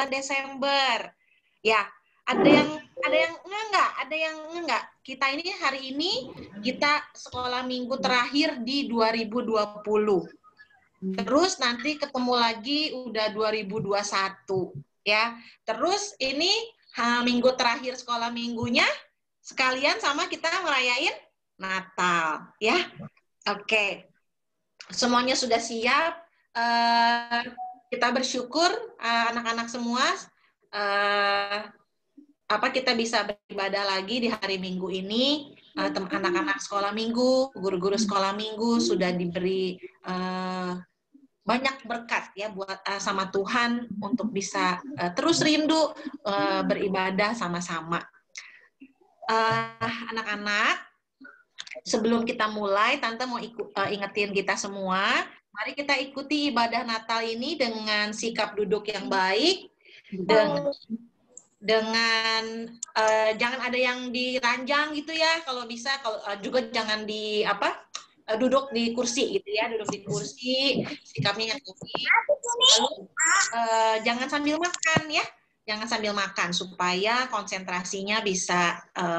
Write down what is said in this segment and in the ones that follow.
Desember. Ya, ada yang enggak? Ada yang enggak? Kita ini hari ini kita sekolah minggu terakhir di 2020. Terus nanti ketemu lagi udah 2021 ya. Terus ini minggu terakhir sekolah minggunya sekalian sama kita merayain Natal ya. Oke. Semuanya sudah siap. Kita bersyukur anak-anak semua kita bisa beribadah lagi di hari Minggu ini. Anak-anak sekolah minggu, guru-guru sekolah minggu sudah diberi banyak berkat ya buat sama Tuhan untuk bisa terus rindu beribadah sama-sama. Anak-anak, sebelum kita mulai, Tante mau ingetin kita semua, mari kita ikuti ibadah Natal ini dengan sikap duduk yang baik, dengan jangan ada yang diranjang gitu ya, kalau bisa, kalau juga jangan duduk di kursi gitu ya, duduk di kursi, sikapnya yang tinggi, lalu jangan sambil makan ya, jangan sambil makan supaya konsentrasinya bisa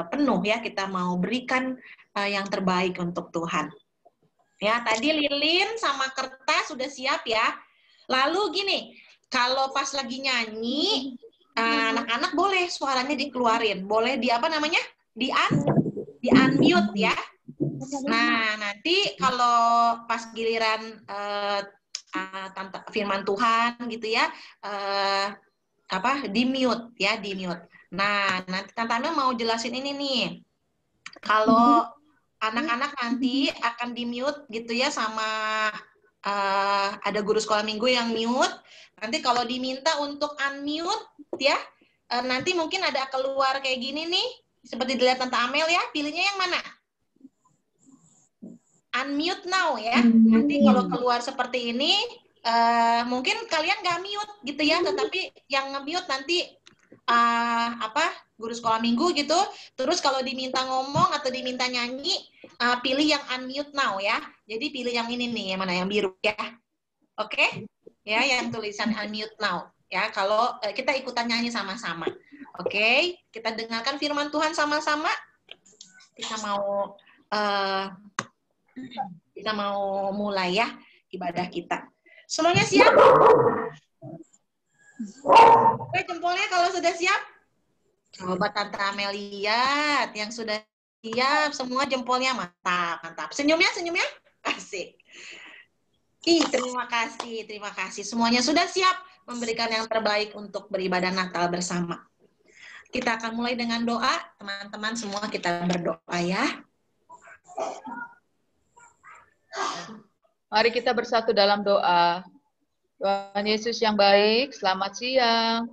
penuh ya, kita mau berikan yang terbaik untuk Tuhan. Ya, tadi lilin sama kertas sudah siap ya. Lalu gini, kalau pas lagi nyanyi, anak-anak boleh suaranya dikeluarin, boleh di unmute ya. Nah, nanti kalau pas giliran firman Tuhan gitu ya, di mute ya, di mute. Nah, nanti Tante Amel mau jelasin ini nih. Kalau anak-anak nanti akan di mute gitu ya, sama ada guru sekolah minggu yang mute. Nanti kalau diminta untuk unmute ya, nanti mungkin ada keluar kayak gini nih, seperti dilihat Tante Amel ya, pilihnya yang mana? Unmute now ya. Nanti kalau keluar seperti ini, mungkin kalian nggak mute gitu ya, tetapi yang nge-mute nanti guru sekolah minggu gitu. Terus kalau diminta ngomong atau diminta nyanyi, pilih yang unmute now ya. Jadi pilih yang ini nih, yang mana, yang biru ya. Oke? Ya, yang tulisan unmute now ya. Kalau kita ikutan nyanyi sama-sama. Oke? Kita dengarkan firman Tuhan sama-sama. Kita mau mulai ya ibadah kita. Semuanya siap? Oke, jempolnya kalau sudah siap. Coba Tante Amel lihat yang sudah siap, semua jempolnya mantap, mantap. Senyumnya, asik. Terima kasih. Semuanya sudah siap memberikan yang terbaik untuk beribadah Natal bersama. Kita akan mulai dengan doa, teman-teman semua kita berdoa ya. Mari kita bersatu dalam doa. Tuhan Yesus yang baik, selamat siang.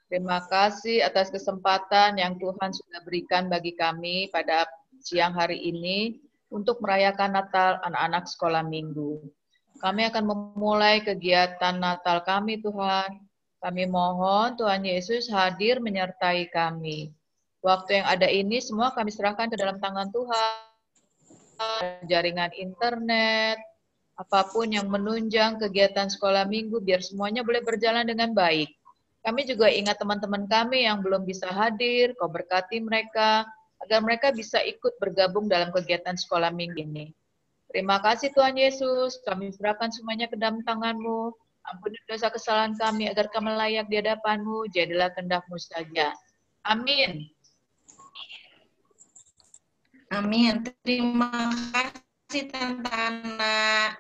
Terima kasih atas kesempatan yang Tuhan sudah berikan bagi kami pada siang hari ini untuk merayakan Natal anak-anak sekolah minggu. Kami akan memulai kegiatan Natal kami, Tuhan. Kami mohon Tuhan Yesus hadir menyertai kami. Waktu yang ada ini semua kami serahkan ke dalam tangan Tuhan. Jaringan internet, apapun yang menunjang kegiatan sekolah minggu, biar semuanya boleh berjalan dengan baik. Kami juga ingat teman-teman kami yang belum bisa hadir, Kau berkati mereka, agar mereka bisa ikut bergabung dalam kegiatan sekolah minggu ini. Terima kasih Tuhan Yesus, kami serahkan semuanya ke dalam tangan-Mu. Ampuni dosa kesalahan kami, agar kami layak di hadapan-Mu, jadilah kehendak-Mu saja. Amin. Amin. Terima kasih Tante Ana.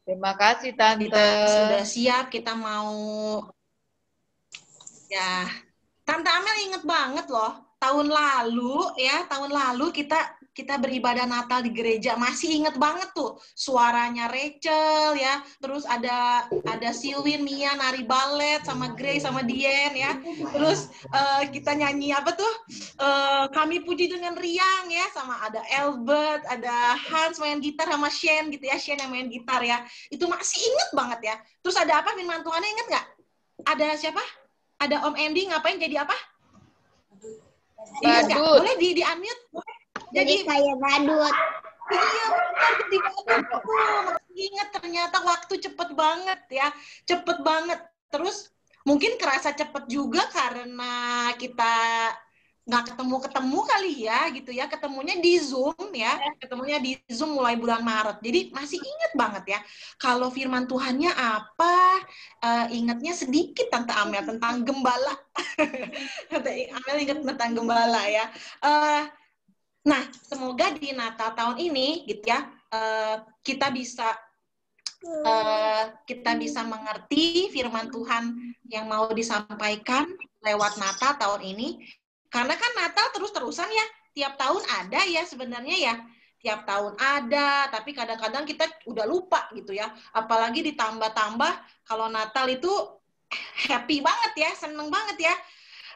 Terima kasih Tante. Kita sudah siap, kita mau ya. Tante Amel inget banget loh, tahun lalu kita beribadah Natal di gereja, masih inget banget tuh suaranya Rachel ya, terus ada Silwin, Mia nari balet sama Grace sama Dien ya, terus kita nyanyi kami puji dengan riang ya, sama ada Albert, ada Hans main gitar sama Shane gitu ya, Shane yang main gitar ya, itu masih inget banget ya. Terus ada apa firman Tuhannya, inget nggak? Ada siapa? Ada Om Andy ngapain jadi apa? Ingat nggak? Boleh di unmute? Jadi kayak badut. Iya, benar, jadi badut. Masih ingat, ternyata waktu cepet banget ya. Cepet banget. Terus Mungkin kerasa cepet juga karena kita nggak ketemu kali ya gitu ya, ketemunya di Zoom mulai bulan Maret, jadi masih inget banget ya kalau firman Tuhannya apa. Ingatnya sedikit Tante Amel tentang gembala. Tante Amel ingat tentang gembala ya. Nah, semoga di Natal tahun ini gitu ya, kita bisa mengerti firman Tuhan yang mau disampaikan lewat Natal tahun ini. Karena kan Natal terus-terusan ya, tiap tahun ada ya sebenarnya ya. Tiap tahun ada, tapi kadang-kadang kita udah lupa gitu ya. Apalagi ditambah-tambah kalau Natal itu happy banget ya, seneng banget ya.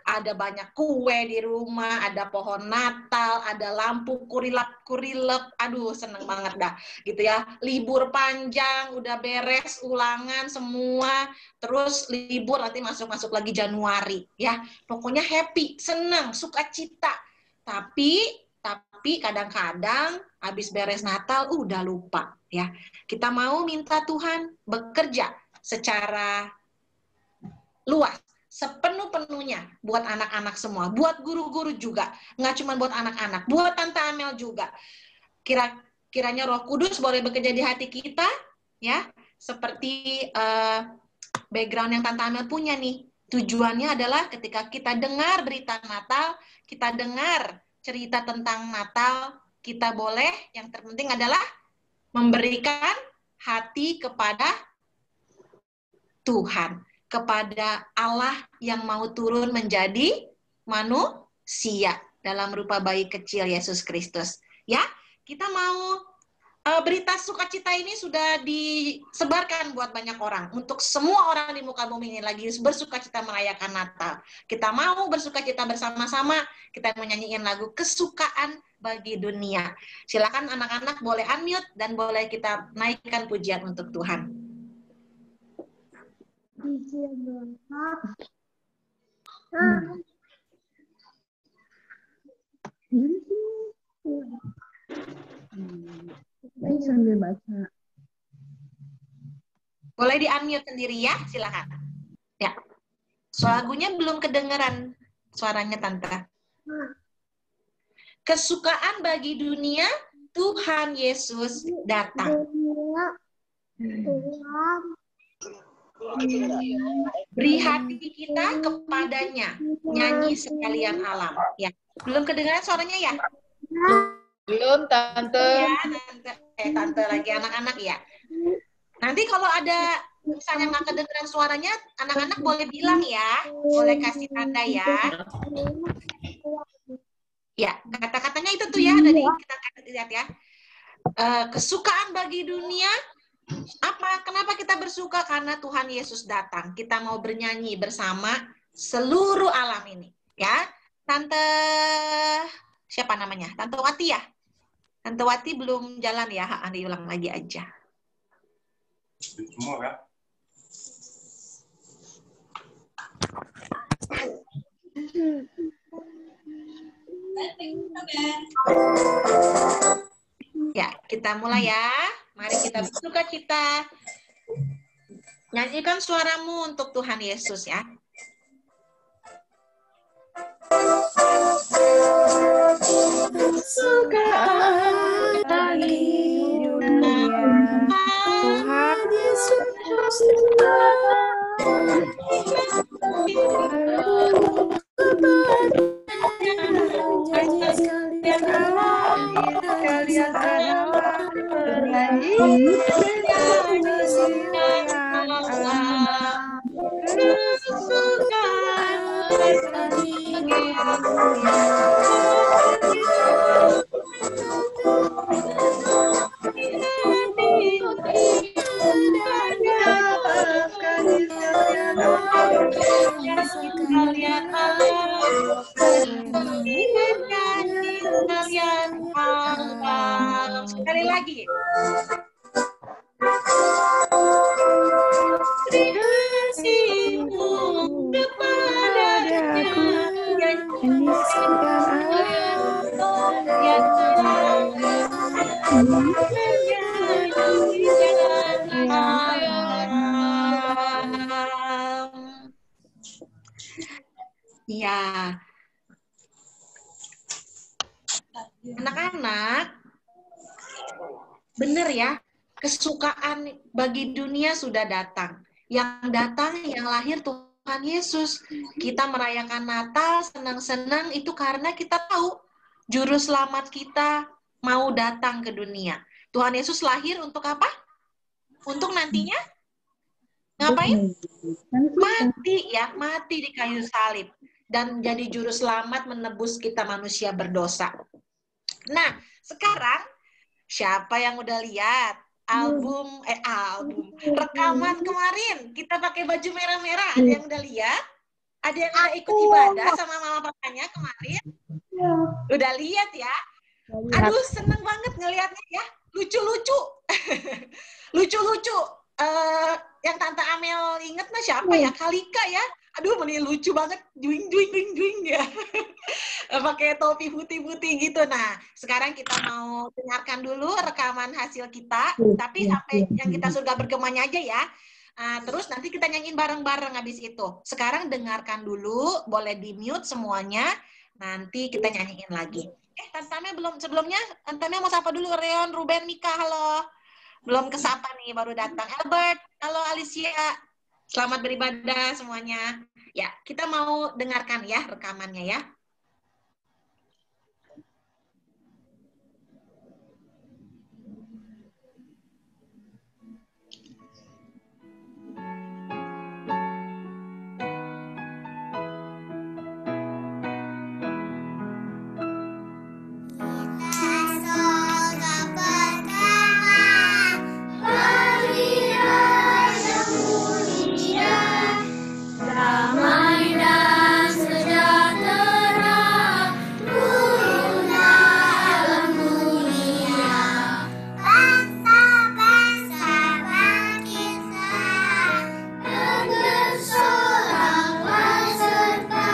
Ada banyak kue di rumah, ada pohon Natal, ada lampu kurilap-kurilep. Aduh, seneng banget dah gitu ya. Libur panjang, udah beres ulangan semua, terus libur nanti masuk lagi Januari ya. Pokoknya happy, senang, sukacita. Tapi kadang-kadang habis beres Natal udah lupa ya. Kita mau minta Tuhan bekerja secara luas, sepenuh-penuhnya buat anak-anak semua, buat guru-guru juga, nggak cuma buat anak-anak, buat Tante Amel juga. Kiranya Roh Kudus boleh bekerja di hati kita, ya, seperti background yang Tante Amel punya nih. Tujuannya adalah ketika kita dengar berita Natal, kita dengar cerita tentang Natal, kita boleh, yang terpenting adalah memberikan hati kepada Tuhan, kepada Allah yang mau turun menjadi manusia dalam rupa bayi kecil Yesus Kristus. Ya, kita mau berita sukacita ini sudah disebarkan buat banyak orang. Untuk semua orang di muka bumi ini lagi bersukacita merayakan Natal. Kita mau bersukacita bersama-sama, kita menyanyikan lagu kesukaan bagi dunia. Silakan anak-anak boleh unmute dan boleh kita naikkan pujian untuk Tuhan. Ini sambil baca. Boleh di-unmute sendiri ya, silakan. Ya. Lagunya belum kedengeran suaranya Tante. Kesukaan bagi dunia, Tuhan Yesus datang. Beri hati kita kepadanya, nyanyi sekalian alam. Ya, belum kedengaran suaranya ya? Belum, Tante. Ya, Tante lagi anak-anak ya. Nanti kalau ada misalnya nggak kedengaran suaranya, anak-anak boleh bilang ya, boleh kasih tanda ya. Ya, kata-katanya itu tuh ya, dari kita lihat ya. Kesukaan bagi dunia. Kenapa kita bersuka? Karena Tuhan Yesus datang. Kita mau bernyanyi bersama seluruh alam ini, ya. Tante siapa namanya? Tante Wati ya? Tante Wati belum jalan ya? Diulang lagi aja. Semua ya. Ya, kita mulai ya. Mari kita bersuka cita. Nyanyikan suaramu untuk Tuhan Yesus ya. Kesukaan bagi dunia, Tuhan Yesus datang. Nyanyi sekalian alam, sekalian alam, bernyanyi sekalian alam. Kesukaan bagi dunia. Sekali lagi. Kasihmu kepadaku nyanyi Iya. Anak-anak, benar ya, kesukaan bagi dunia sudah datang. Yang datang, yang lahir Tuhan Yesus. Kita merayakan Natal, senang-senang itu karena kita tahu Juru Selamat kita mau datang ke dunia. Tuhan Yesus lahir untuk apa? Untuk nantinya ngapain? Mati ya, mati di kayu salib. Dan jadi Juru Selamat menebus kita manusia berdosa. Nah, sekarang siapa yang udah lihat album rekaman kemarin kita pakai baju merah-merah? Ada yang udah lihat? Ada yang udah ikut ibadah sama mama papanya kemarin? Udah lihat ya? Aduh, seneng banget ngelihatnya ya. Lucu-lucu. Lucu-lucu. Yang Tante Amel inget mah siapa ya? Kalika ya. Aduh, mending lucu banget. Juing ya. Pakai topi putih-putih gitu. Nah, sekarang kita mau dengarkan dulu rekaman hasil kita. Tapi sampai yang kita surga bergemanya aja ya. Terus nanti kita nyanyiin bareng-bareng habis itu. Sekarang dengarkan dulu. Boleh di-mute semuanya. Nanti kita nyanyiin lagi. Tante Amel belum, sebelumnya Tante Amel mau sapa dulu. Reon, Ruben, Mika, halo. Belum kesapa nih, baru datang. Albert, halo Alicia. Selamat beribadah semuanya. Ya, kita mau dengarkan ya rekamannya ya. Damai dan sejahtera turun dalam dunia. Bangsa-bangsa bangkitlah dan bersorak berserta.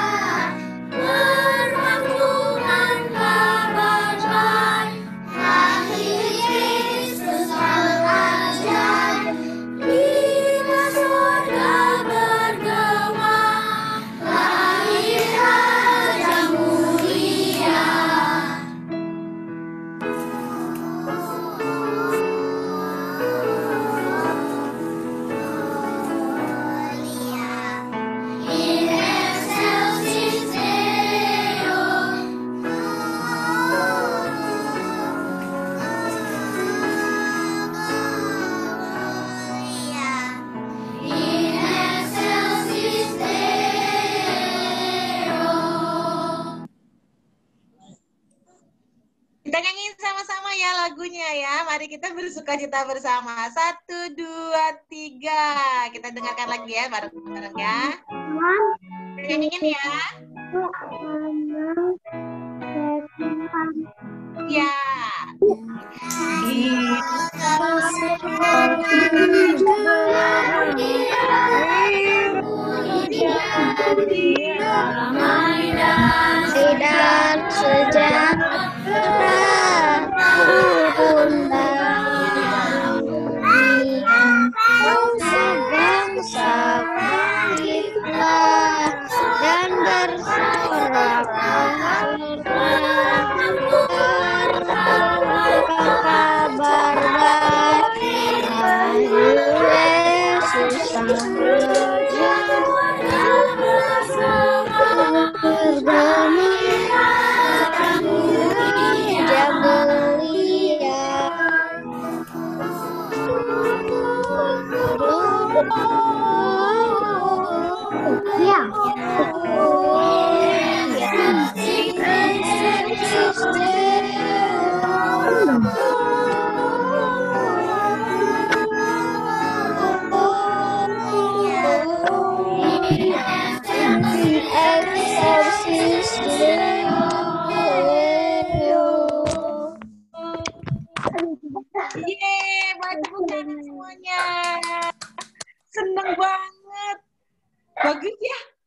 Permakluman kabar baik, lahir Yesus Sang Ajaib. Bila surga bergema, lahir Raja mulia. In excelsis Deo. In excelsis Deo. Kita nyanyiin sama-sama ya lagunya ya. Mari kita bersukacita bersama. 1, 2, 3. Kita dengarkan lagi ya bareng-bareng ya. Kita nyanyiin ya. Ya. Damai dan sejahtera turun dalam dunia. Bangsa-bangsa bangkitlah dan bersorak kabar baik, lahir Yesus Sang bergema, Raja mulia. Excelsis Deo. Yeay, buat tepuk tangan semuanya. Seneng banget.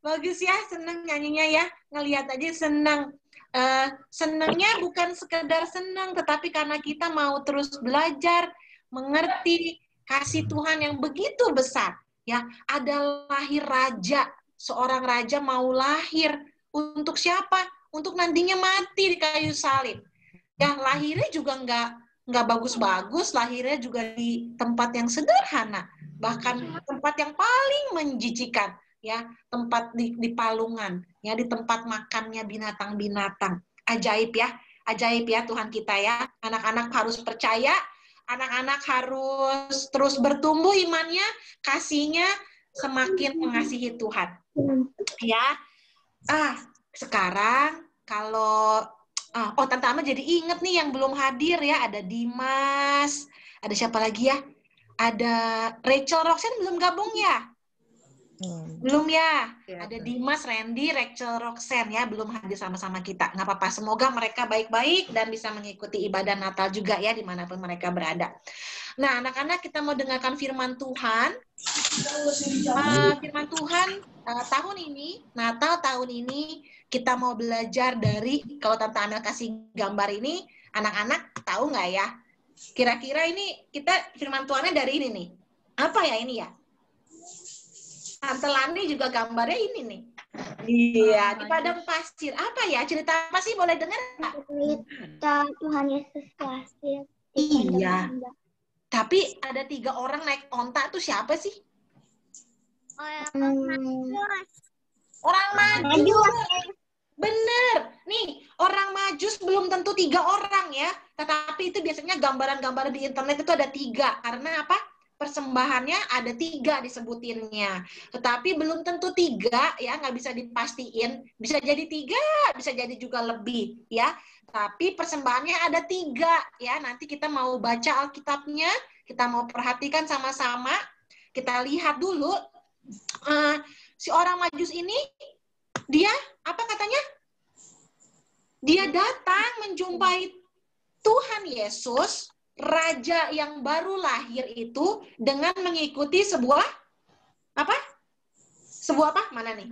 Bagus ya, seneng nyanyinya ya. Ngelihat aja seneng. Senengnya bukan sekedar seneng, tetapi karena kita mau terus belajar, mengerti kasih Tuhan yang begitu besar. Ya, ada lahir Raja seorang raja mau lahir. Untuk siapa? Untuk nantinya mati di kayu salib. Ya, lahirnya juga nggak bagus-bagus, lahirnya juga di tempat yang sederhana, bahkan tempat yang paling menjijikan, ya, tempat di palungan, ya, di tempat makannya binatang-binatang. Ajaib ya Tuhan kita ya. Anak-anak harus percaya, anak-anak harus terus bertumbuh imannya, kasihnya, semakin mengasihi Tuhan. Ya, sekarang kalau Tante Ama jadi inget nih yang belum hadir ya, ada Dimas, ada siapa lagi ya? Ada Rachel Roxanne belum gabung ya? Belum ya? Ada Dimas, Randy, Rachel Roxanne ya, belum hadir sama-sama kita. Nggak apa-apa, semoga mereka baik-baik dan bisa mengikuti ibadah Natal juga ya, dimanapun mereka berada. Nah, anak-anak, kita mau dengarkan firman Tuhan. Firman Tuhan tahun ini, Natal tahun ini, kita mau belajar dari, kalau Tante Amel kasih gambar ini, anak-anak tahu nggak ya? Kira-kira ini kita firman Tuhannya dari ini nih. Apa ya ini ya? Tante Lani juga gambarnya ini nih. Iya, di padang pasir. Apa ya? Cerita apa sih? Boleh dengar nggak? Cerita Tuhan Yesus lahir. Iya. Tapi ada 3 orang naik onta tuh siapa sih? Orang Majus. Bener. Nih, orang Majus belum tentu 3 orang ya. Tetapi itu biasanya gambaran-gambaran di internet itu ada 3. Karena apa? Persembahannya ada 3 disebutinnya. Tetapi belum tentu 3 ya, nggak bisa dipastiin. Bisa jadi 3, bisa jadi juga lebih ya. Tapi persembahannya ada 3 ya. Nanti kita mau baca Alkitabnya, kita mau perhatikan sama-sama. Kita lihat dulu. Si orang Majus ini, dia apa katanya? Dia datang menjumpai Tuhan Yesus, Raja yang baru lahir itu, dengan mengikuti sebuah apa? Sebuah apa? Mana nih?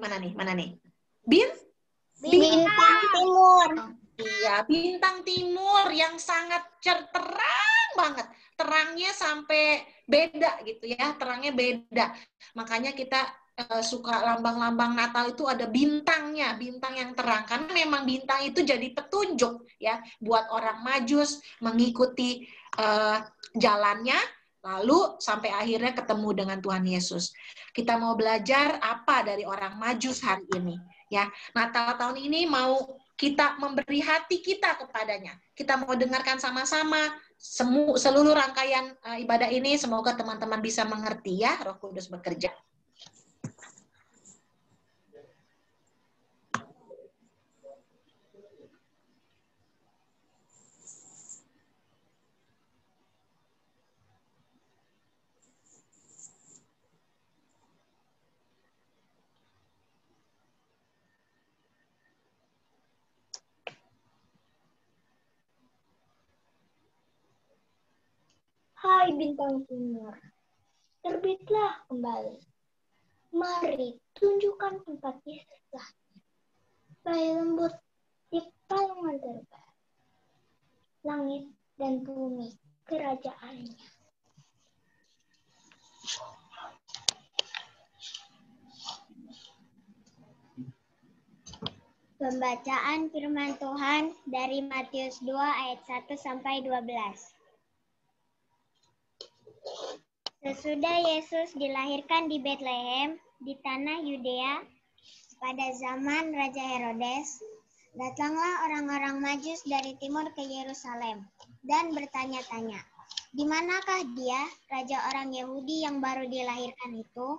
Bintang timur. Iya, bintang timur yang sangat terang banget. Terangnya sampai beda gitu ya, terangnya beda. Makanya kita suka lambang-lambang Natal itu ada bintangnya, bintang yang terang. Karena memang bintang itu jadi petunjuk ya buat orang Majus mengikuti jalannya, lalu sampai akhirnya ketemu dengan Tuhan Yesus. Kita mau belajar apa dari orang Majus hari ini ya. Natal tahun ini mau kita memberi hati kita kepadanya. Kita mau dengarkan sama-sama seluruh rangkaian ibadah ini. Semoga teman-teman bisa mengerti ya, Roh Kudus bekerja. Hai bintang timur, terbitlah kembali. Mari tunjukkan tempat Yesus lahir. Bayi lembut di palungan terbaik. Langit dan bumi kerajaannya. Pembacaan firman Tuhan dari Matius 2 ayat 1 sampai 12. Sesudah Yesus dilahirkan di Betlehem, di tanah Yudea, pada zaman Raja Herodes, datanglah orang-orang Majus dari timur ke Yerusalem dan bertanya-tanya, di manakah dia, raja orang Yahudi yang baru dilahirkan itu?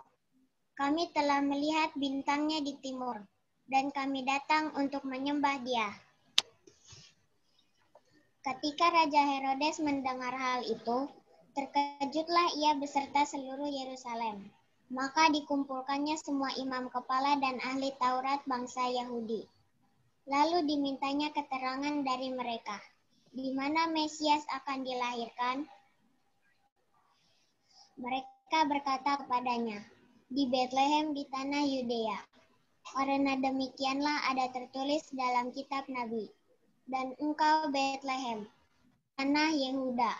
Kami telah melihat bintangnya di timur, dan kami datang untuk menyembah dia. Ketika Raja Herodes mendengar hal itu, terkejutlah ia beserta seluruh Yerusalem. Maka dikumpulkannya semua imam kepala dan ahli Taurat bangsa Yahudi. Lalu dimintanya keterangan dari mereka, di mana Mesias akan dilahirkan. Mereka berkata kepadanya, di Betlehem di tanah Yudea. Karena demikianlah ada tertulis dalam kitab Nabi. Dan engkau Betlehem, tanah Yehuda,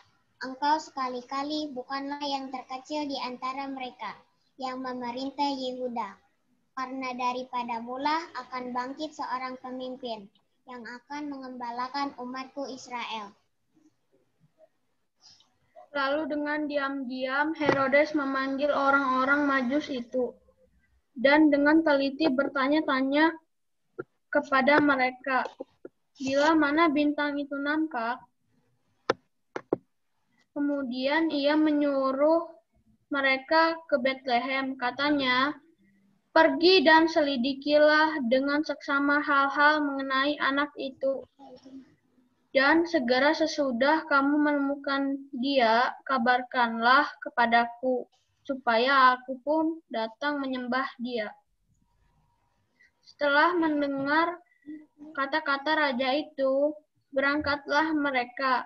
engkau sekali-kali bukanlah yang terkecil di antara mereka yang memerintah Yehuda. karena daripada mula akan bangkit seorang pemimpin yang akan mengembalakan umatku Israel. Lalu dengan diam-diam Herodes memanggil orang-orang Majus itu, dan dengan teliti bertanya-tanya kepada mereka, bila mana bintang itu nampak. Kemudian ia menyuruh mereka ke Betlehem, katanya, pergi dan selidikilah dengan seksama hal-hal mengenai anak itu. Dan segera sesudah kamu menemukan dia, kabarkanlah kepadaku, supaya aku pun datang menyembah dia. Setelah mendengar kata-kata raja itu, berangkatlah mereka,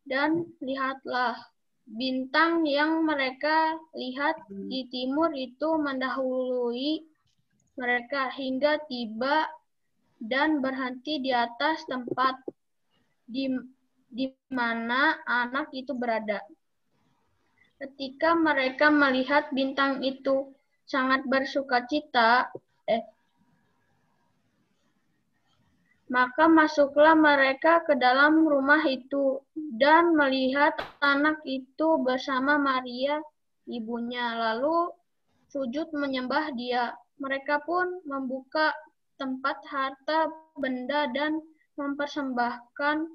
dan lihatlah, bintang yang mereka lihat di timur itu mendahului mereka hingga tiba dan berhenti di atas tempat di mana anak itu berada. Ketika mereka melihat bintang itu, sangat bersukacita, maka masuklah mereka ke dalam rumah itu dan melihat anak itu bersama Maria, ibunya, lalu sujud menyembah dia. Mereka pun membuka tempat harta benda dan mempersembahkan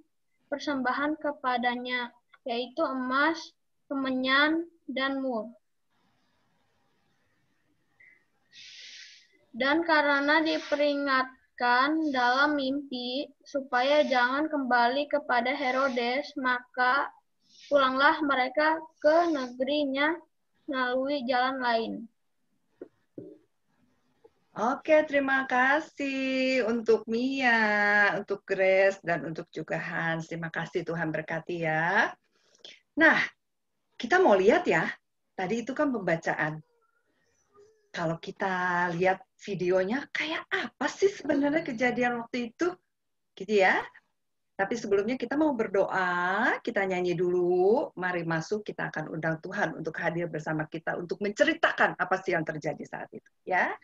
persembahan kepadanya, yaitu emas, kemenyan, dan mur. Dan karena diperingatkan dalam mimpi supaya jangan kembali kepada Herodes, maka pulanglah mereka ke negerinya melalui jalan lain. Oke, terima kasih untuk Mia, untuk Grace, dan untuk juga Hans. Terima kasih, Tuhan berkati ya. Nah, kita mau lihat ya, tadi itu kan pembacaan. Kalau kita lihat videonya, kayak apa sih sebenarnya kejadian waktu itu? Gitu ya. Tapi sebelumnya kita mau berdoa, kita nyanyi dulu. Mari masuk, kita akan undang Tuhan untuk hadir bersama kita, untuk menceritakan apa sih yang terjadi saat itu. Ya.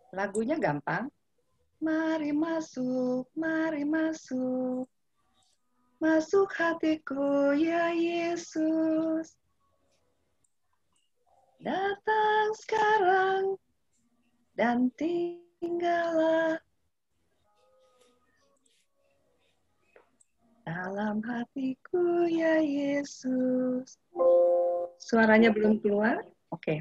Lagunya gampang. Mari masuk, masuk hatiku ya Yesus. Datang sekarang dan tinggallah dalam hatiku ya Yesus. Suaranya belum keluar? Oke.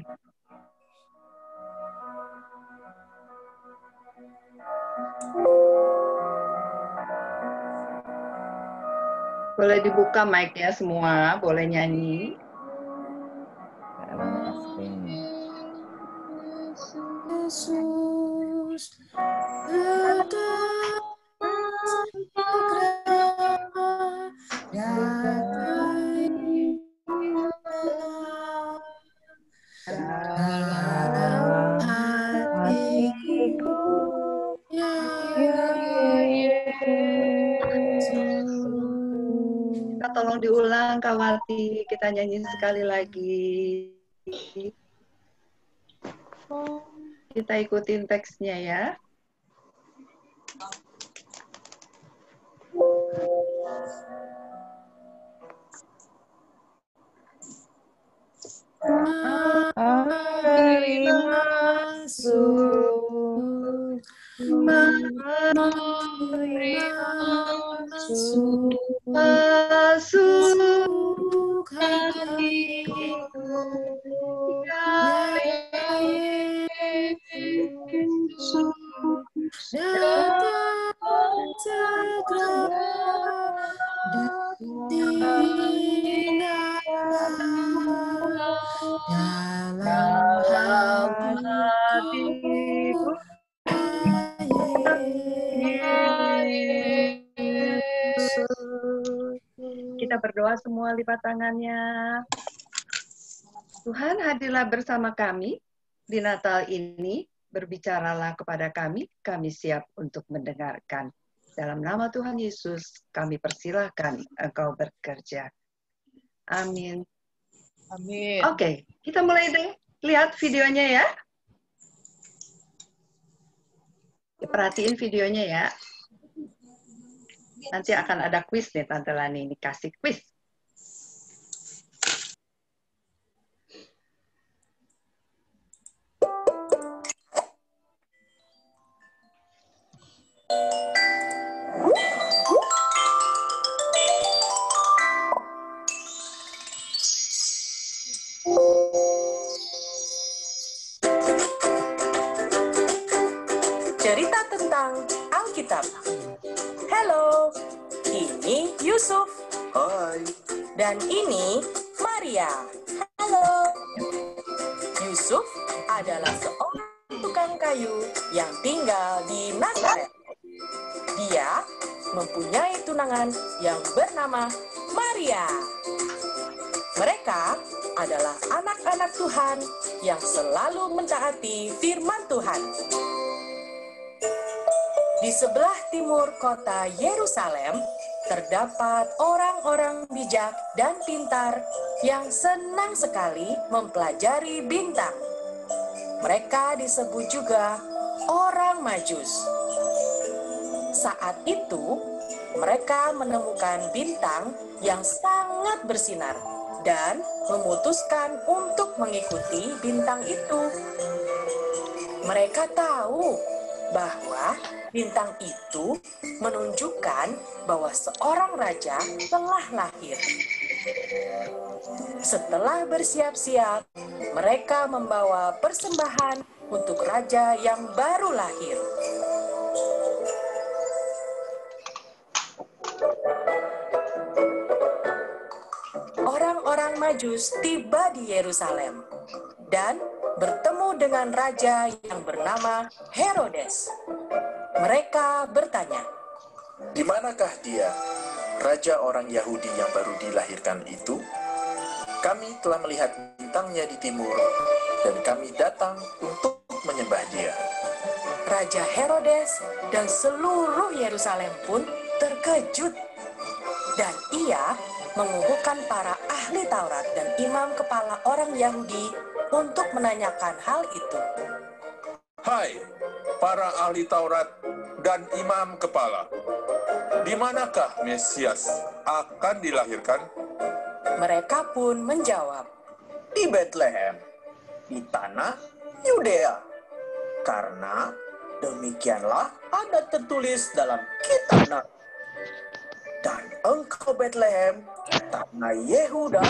Boleh dibuka mic-nya semua, boleh nyanyi. Yesus, datang segera, dalam hatiku ya Yesus. Kita tolong diulang, Kawati. Kita nyanyi sekali lagi. Kita ikutin teksnya ya. Mari masuk, mari masuk, masuk hatiku ya Yesus, datang segera dan tinggallah dalam hatiku ya Yesus. Kita berdoa semua, lipat tangannya. Tuhan, hadirlah bersama kami di Natal ini, berbicaralah kepada kami siap untuk mendengarkan. Dalam nama Tuhan Yesus, kami persilahkan Engkau bekerja. Amin. Amin. Oke, kita mulai deh. Lihat videonya ya. Perhatiin videonya ya. Nanti akan ada kuis nih Tante Lani. Ini kasih kuis. Cerita tentang Alkitab. Halo, ini Yusuf. Hai. Dan ini Maria. Halo. Yusuf adalah seorang tukang kayu yang tinggal di Nazaret. Dia mempunyai tunangan yang bernama Maria. Mereka adalah anak-anak Tuhan yang selalu mentaati firman Tuhan. Di sebelah timur kota Yerusalem, terdapat orang-orang bijak dan pintar yang senang sekali mempelajari bintang. Mereka disebut juga orang Majus. Saat itu, mereka menemukan bintang yang sangat bersinar dan memutuskan untuk mengikuti bintang itu. Mereka tahu bahwa bintang itu menunjukkan bahwa seorang raja telah lahir. Setelah bersiap-siap, mereka membawa persembahan untuk raja yang baru lahir. Orang-orang Majus tiba di Yerusalem dan bertemu dengan raja yang bernama Herodes. Mereka bertanya, Di manakah dia, raja orang Yahudi yang baru dilahirkan itu? Kami telah melihat bintangnya di timur, dan kami datang untuk menyembah dia. Raja Herodes dan seluruh Yerusalem pun terkejut. Dan ia mengumpulkan para ahli Taurat dan imam kepala orang Yahudi untuk menanyakan hal itu. Hai, para ahli Taurat dan imam kepala, di manakah Mesias akan dilahirkan? Mereka pun menjawab, Di Bethlehem, di tanah Yudea. Karena demikianlah ada tertulis dalam kitab Nabi. Dan engkau Bethlehem, tanah Yehuda,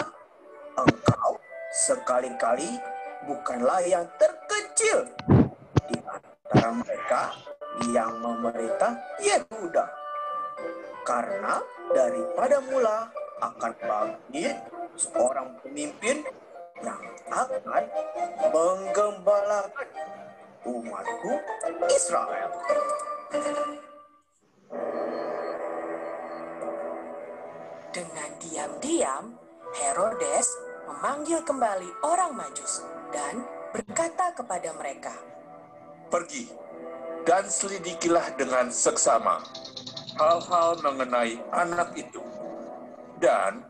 engkau sekali-kali bukanlah yang terkecil di antara mereka yang memerintah Yehuda. Karena daripada mula akan bangkit seorang pemimpin yang akan menggembalakan umatku Israel. dengan diam-diam Herodes memanggil kembali orang Majus dan berkata kepada mereka, Pergi dan selidikilah dengan seksama hal-hal mengenai anak itu. Dan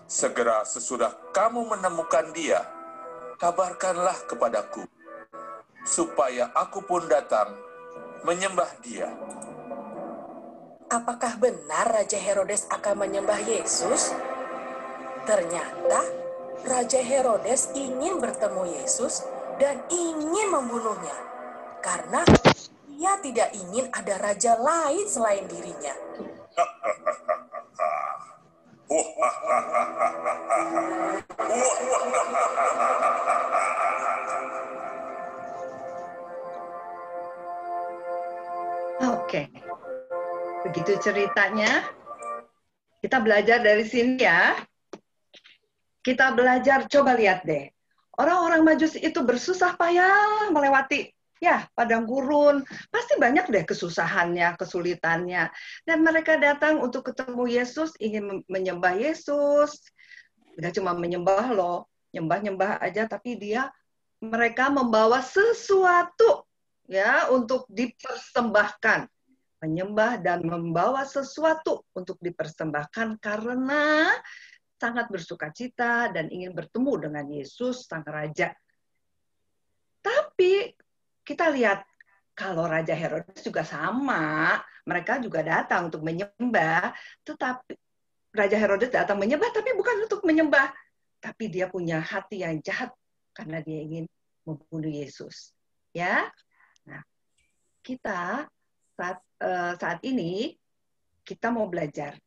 segera sesudah kamu menemukan dia, kabarkanlah kepadaku, supaya aku pun datang menyembah dia. apakah benar Raja Herodes akan menyembah Yesus? Ternyata Raja Herodes ingin bertemu Yesus dan ingin membunuhnya, karena ia tidak ingin ada raja lain selain dirinya. Oke. Begitu ceritanya. Kita belajar dari sini ya. Kita belajar, coba lihat deh. Orang-orang Majus itu bersusah payah melewati padang gurun. Pasti banyak deh kesusahannya, kesulitannya. Dan mereka datang untuk ketemu Yesus, ingin menyembah Yesus. Nggak cuma menyembah loh, nyembah-nyembah aja, tapi mereka membawa sesuatu ya untuk dipersembahkan. Menyembah dan membawa sesuatu untuk dipersembahkan karena sangat bersukacita dan ingin bertemu dengan Yesus sang Raja. Tapi kita lihat kalau Raja Herodes juga sama, mereka juga datang untuk menyembah, tetapi Raja Herodes datang menyembah tapi bukan untuk menyembah, tapi dia punya hati yang jahat karena dia ingin membunuh Yesus. Ya. Nah, kita saat ini kita mau belajar.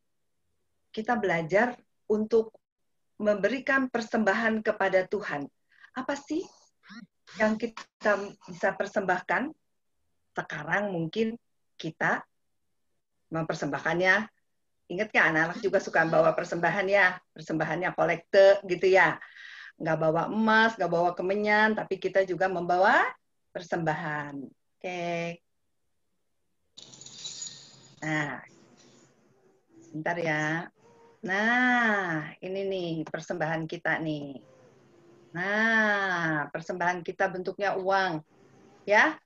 Kita belajar untuk memberikan persembahan kepada Tuhan. Apa sih yang kita bisa persembahkan? Sekarang mungkin kita mempersembahkannya. Ingat kan, anak-anak juga suka bawa persembahan ya. Persembahannya kolekte gitu ya. Nggak bawa emas, nggak bawa kemenyan, tapi kita juga membawa persembahan. Oke. Nah, bentar ya. Nah, ini nih persembahan kita nih. Nah, persembahan kita bentuknya uang. Ya.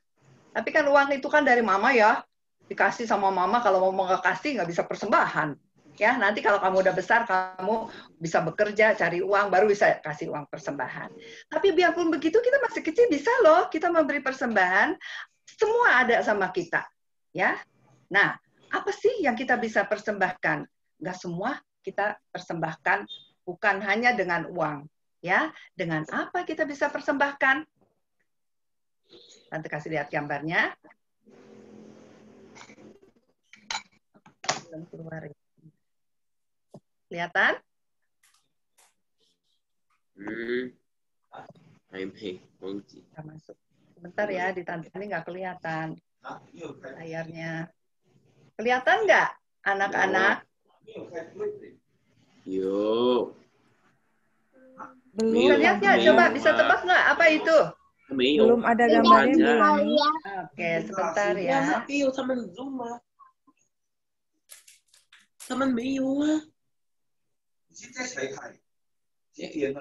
Tapi kan uang itu kan dari mama ya. Dikasih sama mama, kalau mau nggak kasih nggak bisa persembahan. Ya, nanti kalau kamu udah besar, kamu bisa bekerja, cari uang, baru bisa kasih uang persembahan. Tapi biarpun begitu, kita masih kecil bisa loh, kita memberi persembahan. Semua ada sama kita. Ya. Nah, apa sih yang kita bisa persembahkan? Nggak semua kita persembahkan, bukan hanya dengan uang. Ya, dengan apa kita bisa persembahkan? Tante kasih lihat gambarnya. Kelihatan? Nggak masuk. Sebentar ya, di tante ini nggak kelihatan layarnya. Kelihatan nggak, anak-anak? Yo. Belum. Bisa lihat nggak? Coba bisa tebak nggak apa itu? Belum ada gambarnya belum. Oke, sebentar ya. 他们没有啊。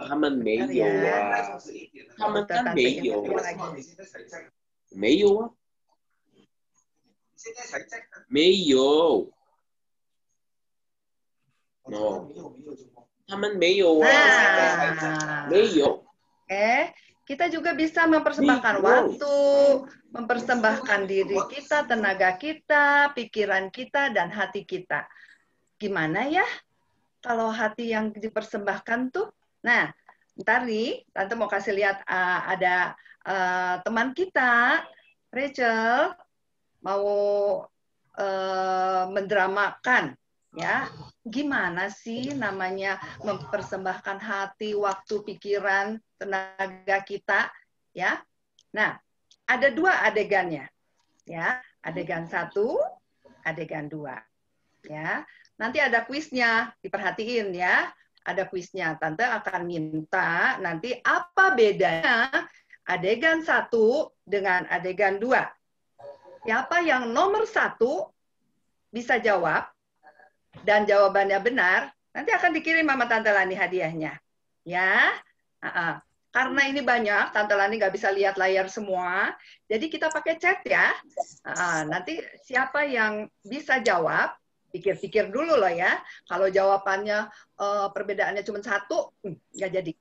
他们没有啊。他们真没有。没有啊。没有。no。他们没有啊。没有。Kita juga bisa mempersembahkan waktu, mempersembahkan diri kita, tenaga kita, pikiran kita, dan hati kita. Gimana ya kalau hati yang dipersembahkan tuh? Nah, ntar nih, Tante mau kasih lihat ada teman kita, Rachel, mau mendramakan. Ya, gimana sih namanya mempersembahkan hati, waktu, pikiran, tenaga kita, ya. Nah, ada dua adegannya, ya. Adegan 1, adegan 2, ya. Nanti ada kuisnya, diperhatiin ya. Ada kuisnya. Tante akan minta nanti apa bedanya adegan 1 dengan adegan 2. Siapa yang nomor 1 bisa jawab dan jawabannya benar, nanti akan dikirim sama Tante Lani hadiahnya. Ya, karena ini banyak, Tante Lani nggak bisa lihat layar semua, jadi kita pakai chat ya. Nanti siapa yang bisa jawab, pikir-pikir dulu loh ya. Kalau jawabannya perbedaannya cuma 1, nggak jadi.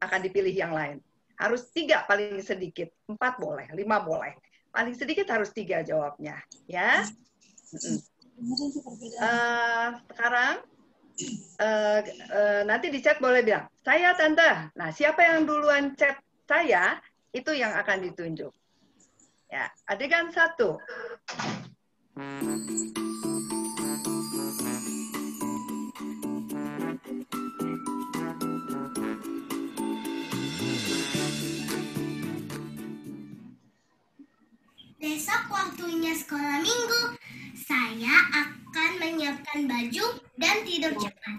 Akan dipilih yang lain. Harus 3 paling sedikit, 4 boleh, 5 boleh. Paling sedikit harus 3 jawabnya, ya. Sekarang nanti di chat boleh bilang, saya Tante. Nah, siapa yang duluan chat saya, itu yang akan ditunjuk. Ya, adegan 1. Besok waktunya sekolah minggu. Saya akan menyiapkan baju dan tidur cepat.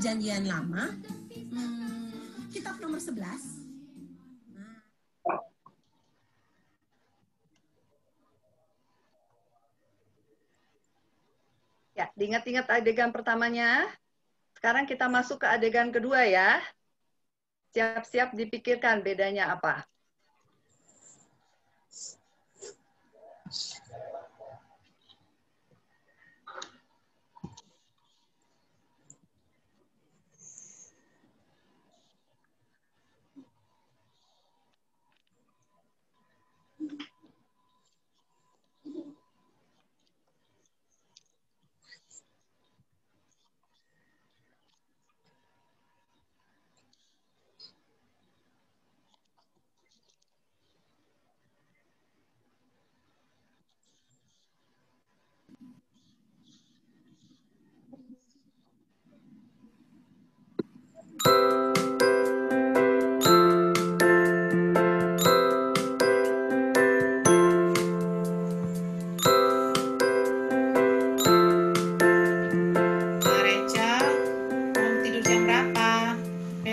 Perjanjian Lama, kitab nomor 11. Ya, diingat-ingat adegan pertamanya. Sekarang kita masuk ke adegan kedua ya. Siap-siap dipikirkan bedanya apa.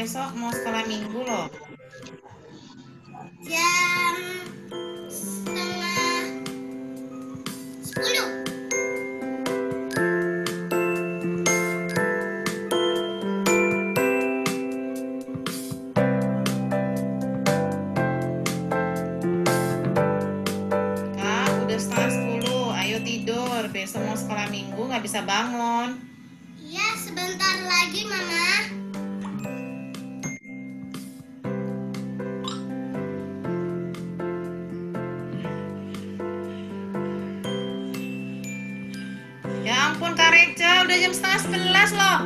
Besok mau sekolah minggu loh. Jam 9:30. Kak, udah 9:30. Ayo tidur. Besok mau sekolah minggu nggak bisa bangun. Iya, sebentar lagi, Mama. Ya ampun Kak Reca, udah jam 10:30 loh.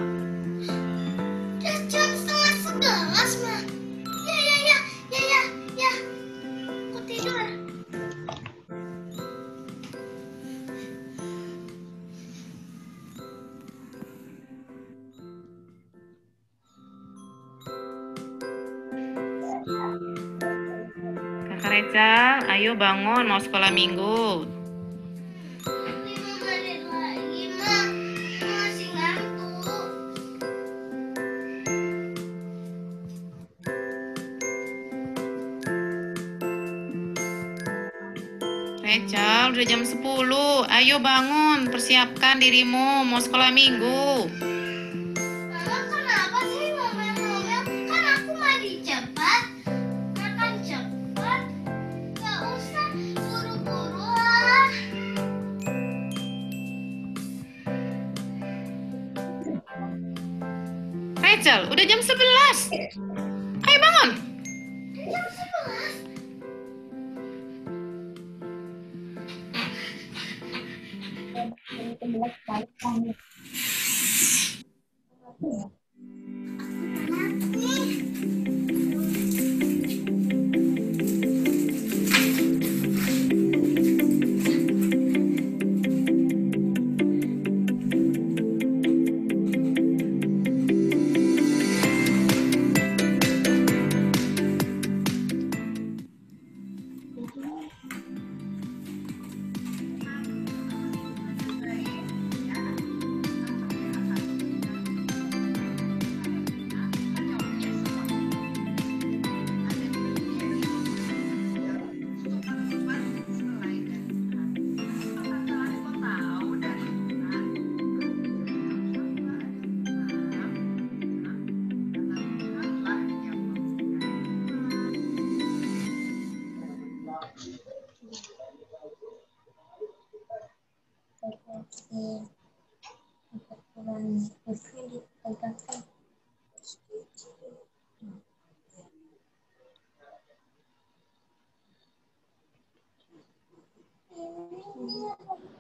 Udah jam 10:30, Ma. Ya. Aku tidur. Kakak Reca, ayo bangun mau sekolah minggu. 5 menit lagi, Ma. Masih ngantuk. Reca, udah jam 10. Ayo bangun, persiapkan dirimu mau sekolah minggu. Mama, kenapa sih ngomel-ngomel? Kan aku mandi cepat, makan cepat. Gak usah buru-buru lah. Rachel, udah jam 11. Ayo bangun. Jam 11.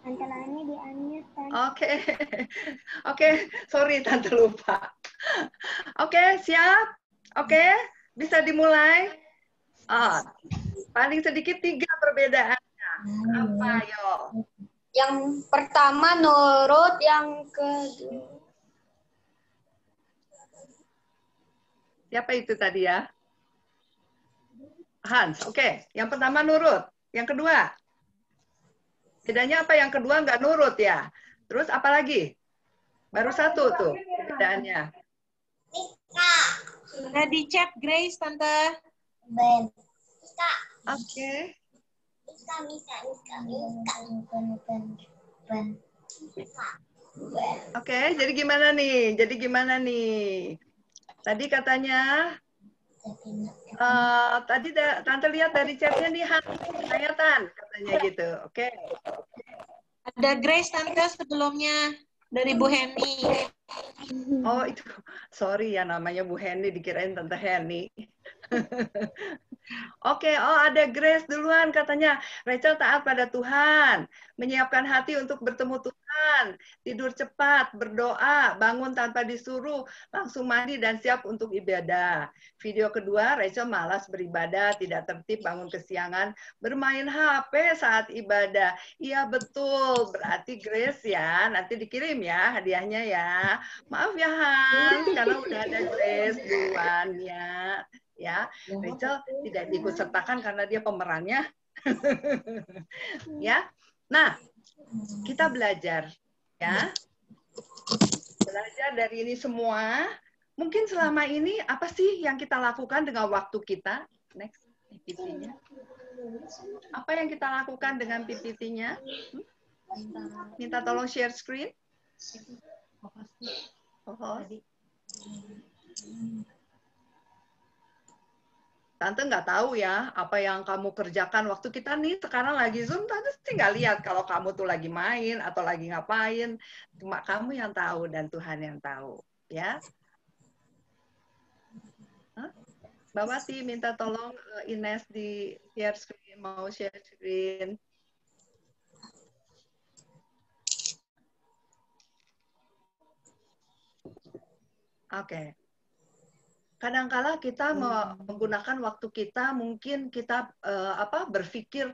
Antaranya di-unmute kan? Oke, sorry Tante lupa. Oke, siap? Oke, bisa dimulai? Paling sedikit 3 perbedaannya. Apa, yo? Yang pertama nurut, yang kedua. Siapa itu tadi ya? Hans, oke. Yang pertama nurut. Yang kedua? Bedanya apa? Yang kedua nggak nurut ya. Terus apa lagi? Baru 1 tuh perbedaannya. Ada di chat Grace, Tante. Ben. Oke. Oke, jadi gimana nih? Tadi katanya, tadi Tante lihat dari chatnya nih, Hayatan, katanya gitu. Oke. Ada Grace, Tante, sebelumnya dari Bu Heni. Oh, itu. Sorry ya, namanya Bu Heni, dikirain Tante Heni. Oke, ada Grace duluan katanya. Rachel taat pada Tuhan, menyiapkan hati untuk bertemu Tuhan, tidur cepat, berdoa, bangun tanpa disuruh, langsung mandi dan siap untuk ibadah. Video kedua, Rachel malas beribadah, tidak tertib, bangun kesiangan, bermain HP saat ibadah. Iya betul, berarti Grace ya, nanti dikirim ya hadiahnya ya. Maaf ya Hans, karena udah ada Grace duluan ya. Ya, Rachel tidak diikutsertakan karena dia pemerannya. Ya. Nah, kita belajar ya. Belajar dari ini semua. Mungkin selama ini apa sih yang kita lakukan dengan waktu kita? Next PPT-nya. Apa yang kita lakukan dengan PPT-nya? Minta tolong share screen. Tante nggak tahu ya apa yang kamu kerjakan waktu kita nih sekarang lagi Zoom. Tante sih nggak lihat kalau kamu tuh lagi main atau lagi ngapain. Cuma kamu yang tahu dan Tuhan yang tahu, ya. Mbak Wati minta tolong Ines di share screen, mau share screen. Oke. Kadang-kala kita menggunakan waktu kita, mungkin kita berpikir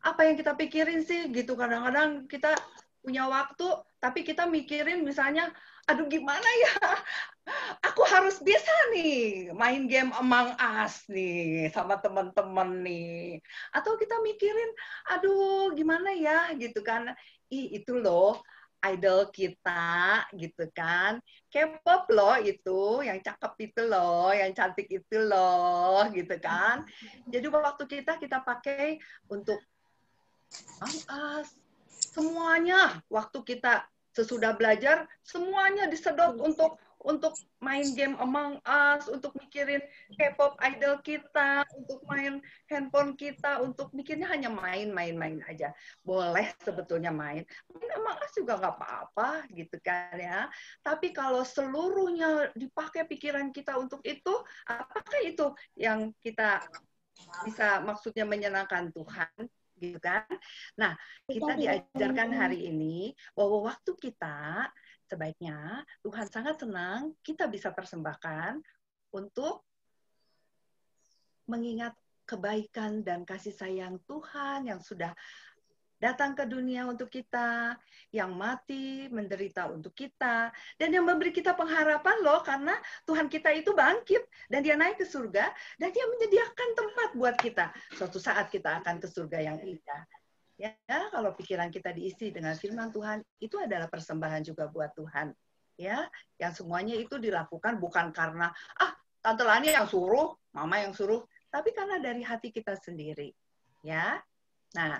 apa yang kita pikirin sih gitu. Kadang-kadang kita punya waktu, tapi kita mikirin misalnya, aduh gimana ya, aku harus bisa nih main game Among Us nih sama teman-teman nih. Atau kita mikirin, aduh gimana ya gitu kan, itu loh idol kita gitu kan, K-pop loh itu, yang cakep itu loh, yang cantik itu loh gitu kan. Jadi waktu kita pakai untuk semuanya, waktu kita sesudah belajar semuanya disedot untuk main game Among Us, untuk mikirin K-pop idol kita, untuk main handphone kita, untuk mikirnya hanya main aja. Boleh sebetulnya main Among Us juga nggak apa-apa gitu kan ya. Tapi kalau seluruhnya dipakai pikiran kita untuk itu, apakah itu yang kita bisa maksudnya menyenangkan Tuhan? Gitu kan? Nah, kita diajarkan hari ini bahwa waktu kita sebaiknya Tuhan sangat senang kita bisa persembahkan untuk mengingat kebaikan dan kasih sayang Tuhan yang sudah datang ke dunia untuk kita, yang mati, menderita untuk kita, dan yang memberi kita pengharapan loh, karena Tuhan kita itu bangkit, dan dia naik ke surga, dan dia menyediakan tempat buat kita. Suatu saat kita akan ke surga yang indah. Ya, kalau pikiran kita diisi dengan firman Tuhan, itu adalah persembahan juga buat Tuhan. Ya, yang semuanya itu dilakukan bukan karena, Tante Lani yang suruh, Mama yang suruh, tapi karena dari hati kita sendiri. Ya, nah,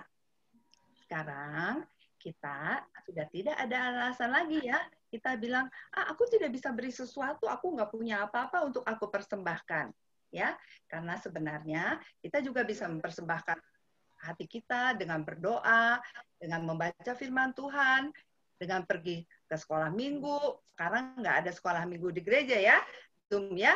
sekarang kita sudah tidak ada alasan lagi ya. Kita bilang, aku tidak bisa beri sesuatu, aku nggak punya apa-apa untuk aku persembahkan. Ya, karena sebenarnya kita juga bisa mempersembahkan hati kita dengan berdoa, dengan membaca firman Tuhan, dengan pergi ke sekolah minggu. Sekarang nggak ada sekolah minggu di gereja ya, Zoom ya.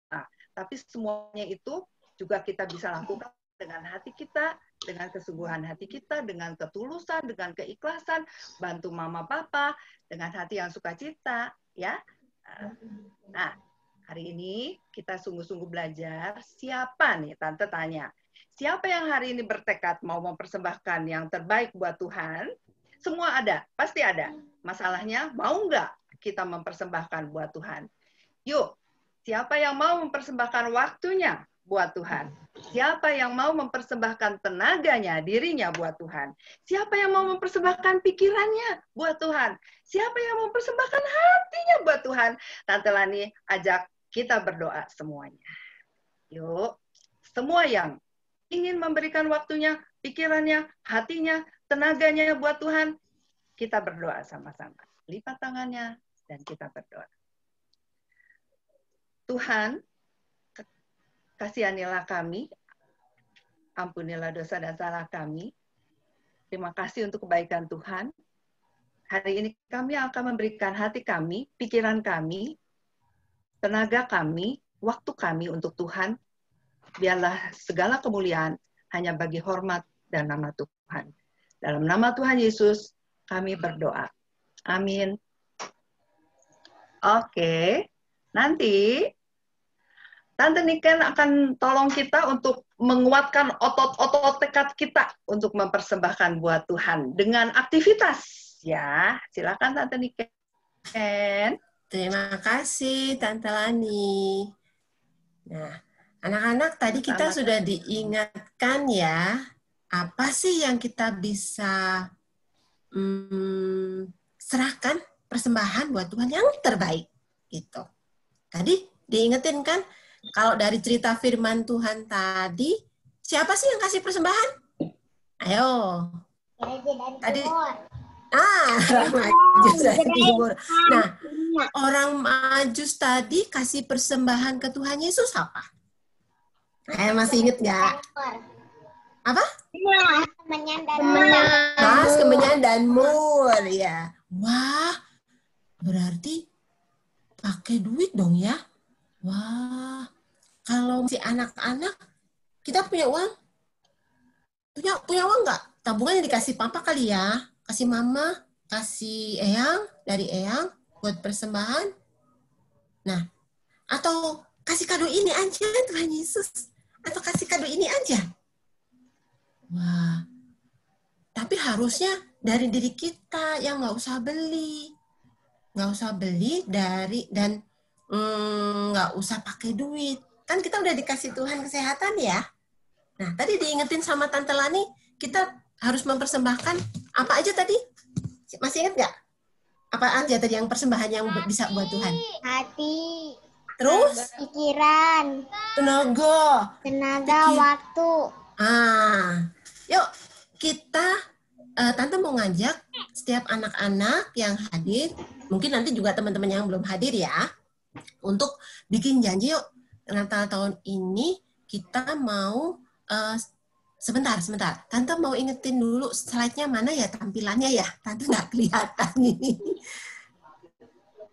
Nah, tapi semuanya itu juga kita bisa lakukan dengan hati kita, dengan kesungguhan hati kita, dengan ketulusan, dengan keikhlasan, bantu mama papa, dengan hati yang sukacita, ya. Nah, hari ini kita sungguh-sungguh belajar, siapa nih, Tante tanya, siapa yang hari ini bertekad mau mempersembahkan yang terbaik buat Tuhan? Semua ada, pasti ada. Masalahnya, mau nggak kita mempersembahkan buat Tuhan? Yuk, siapa yang mau mempersembahkan waktunya buat Tuhan? Siapa yang mau mempersembahkan tenaganya, dirinya buat Tuhan? Siapa yang mau mempersembahkan pikirannya buat Tuhan? Siapa yang mau mempersembahkan hatinya buat Tuhan? Tante Lani ajak Kita berdoa semuanya. Yuk, semua yang ingin memberikan waktunya, pikirannya, hatinya, tenaganya buat Tuhan, kita berdoa sama-sama. Lipat tangannya dan kita berdoa. Tuhan, kasihanilah kami, ampunilah dosa dan salah kami. Terima kasih untuk kebaikan Tuhan. Hari ini kami akan memberikan hati kami, pikiran kami, tenaga kami, waktu kami untuk Tuhan. Biarlah segala kemuliaan hanya bagi hormat dan nama Tuhan. Dalam nama Tuhan Yesus, kami berdoa. Amin. Oke, nanti Tante Niken akan tolong kita untuk menguatkan otot-otot tekad kita untuk mempersembahkan buat Tuhan dengan aktivitas. Ya, silakan Tante Niken. Terima kasih Tante Lani. Nah, anak-anak tadi kita sudah diingatkan ya, apa sih yang kita bisa serahkan persembahan buat Tuhan yang terbaik gitu. Tadi diingetin kan, kalau dari cerita firman Tuhan tadi, siapa sih yang kasih persembahan? Ayo. Tadi orang Majus dari timur. Nah, orang Majus tadi kasih persembahan ke Tuhan Yesus apa? Masih inget nggak? Apa? Kemenyan dan mur, ya. Wah, berarti pakai duit dong ya? Wah, kalau si anak-anak, kita punya uang? Punya uang nggak? Tabungannya dikasih papa kali ya? Kasih mama, kasih eyang, dari eyang, buat persembahan. Nah, atau kasih kado ini aja Tuhan Yesus. Atau kasih kado ini aja. Wah, tapi harusnya dari diri kita yang nggak usah beli. Nggak usah beli dan nggak usah pakai duit. Kan kita udah dikasih Tuhan kesehatan ya. Nah, tadi diingetin sama Tante Lani, kita harus mempersembahkan apa aja tadi? Masih ingat nggak? Apa aja tadi yang persembahan yang bisa buat Tuhan? Hati. Terus? Pikiran. Tenaga, waktu. Yuk kita, Tante mau ngajak setiap anak-anak yang hadir, mungkin nanti juga teman-teman yang belum hadir ya, untuk bikin janji yuk, Natal tahun ini kita mau, sebentar, Tante mau ingetin dulu slide-nya mana ya tampilannya ya, Tante nggak kelihatan ini.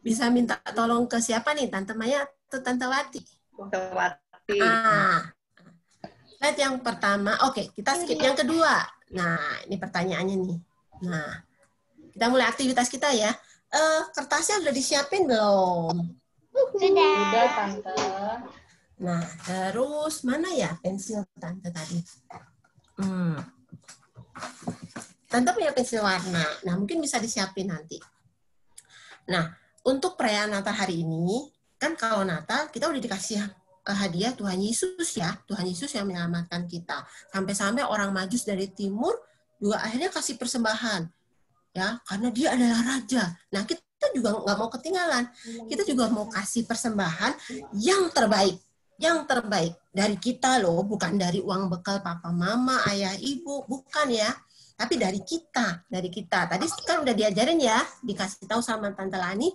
Bisa minta tolong ke siapa nih, Tante Maya atau Tante Wati? Tante Wati. Slide yang pertama, oke, kita skip yang kedua. Nah, ini pertanyaannya nih. Nah, kita mulai aktivitas kita ya. Kertasnya udah disiapin belum? Sudah, Tante. Nah, terus mana ya pensil Tante tadi? Tante punya pensil warna. Nah, mungkin bisa disiapin nanti. Nah, untuk perayaan Natal hari ini, kan kalau Natal kita udah dikasih hadiah Tuhan Yesus ya. Tuhan Yesus yang menyelamatkan kita. Sampai-sampai orang Majus dari timur juga akhirnya kasih persembahan. Ya, karena dia adalah raja. Nah, kita juga nggak mau ketinggalan. Kita juga mau kasih persembahan yang terbaik. Yang terbaik dari kita loh, bukan dari uang bekal papa mama, ayah ibu, bukan ya. Tapi dari kita, Tadi kan udah diajarin ya, dikasih tahu sama Tante Lani,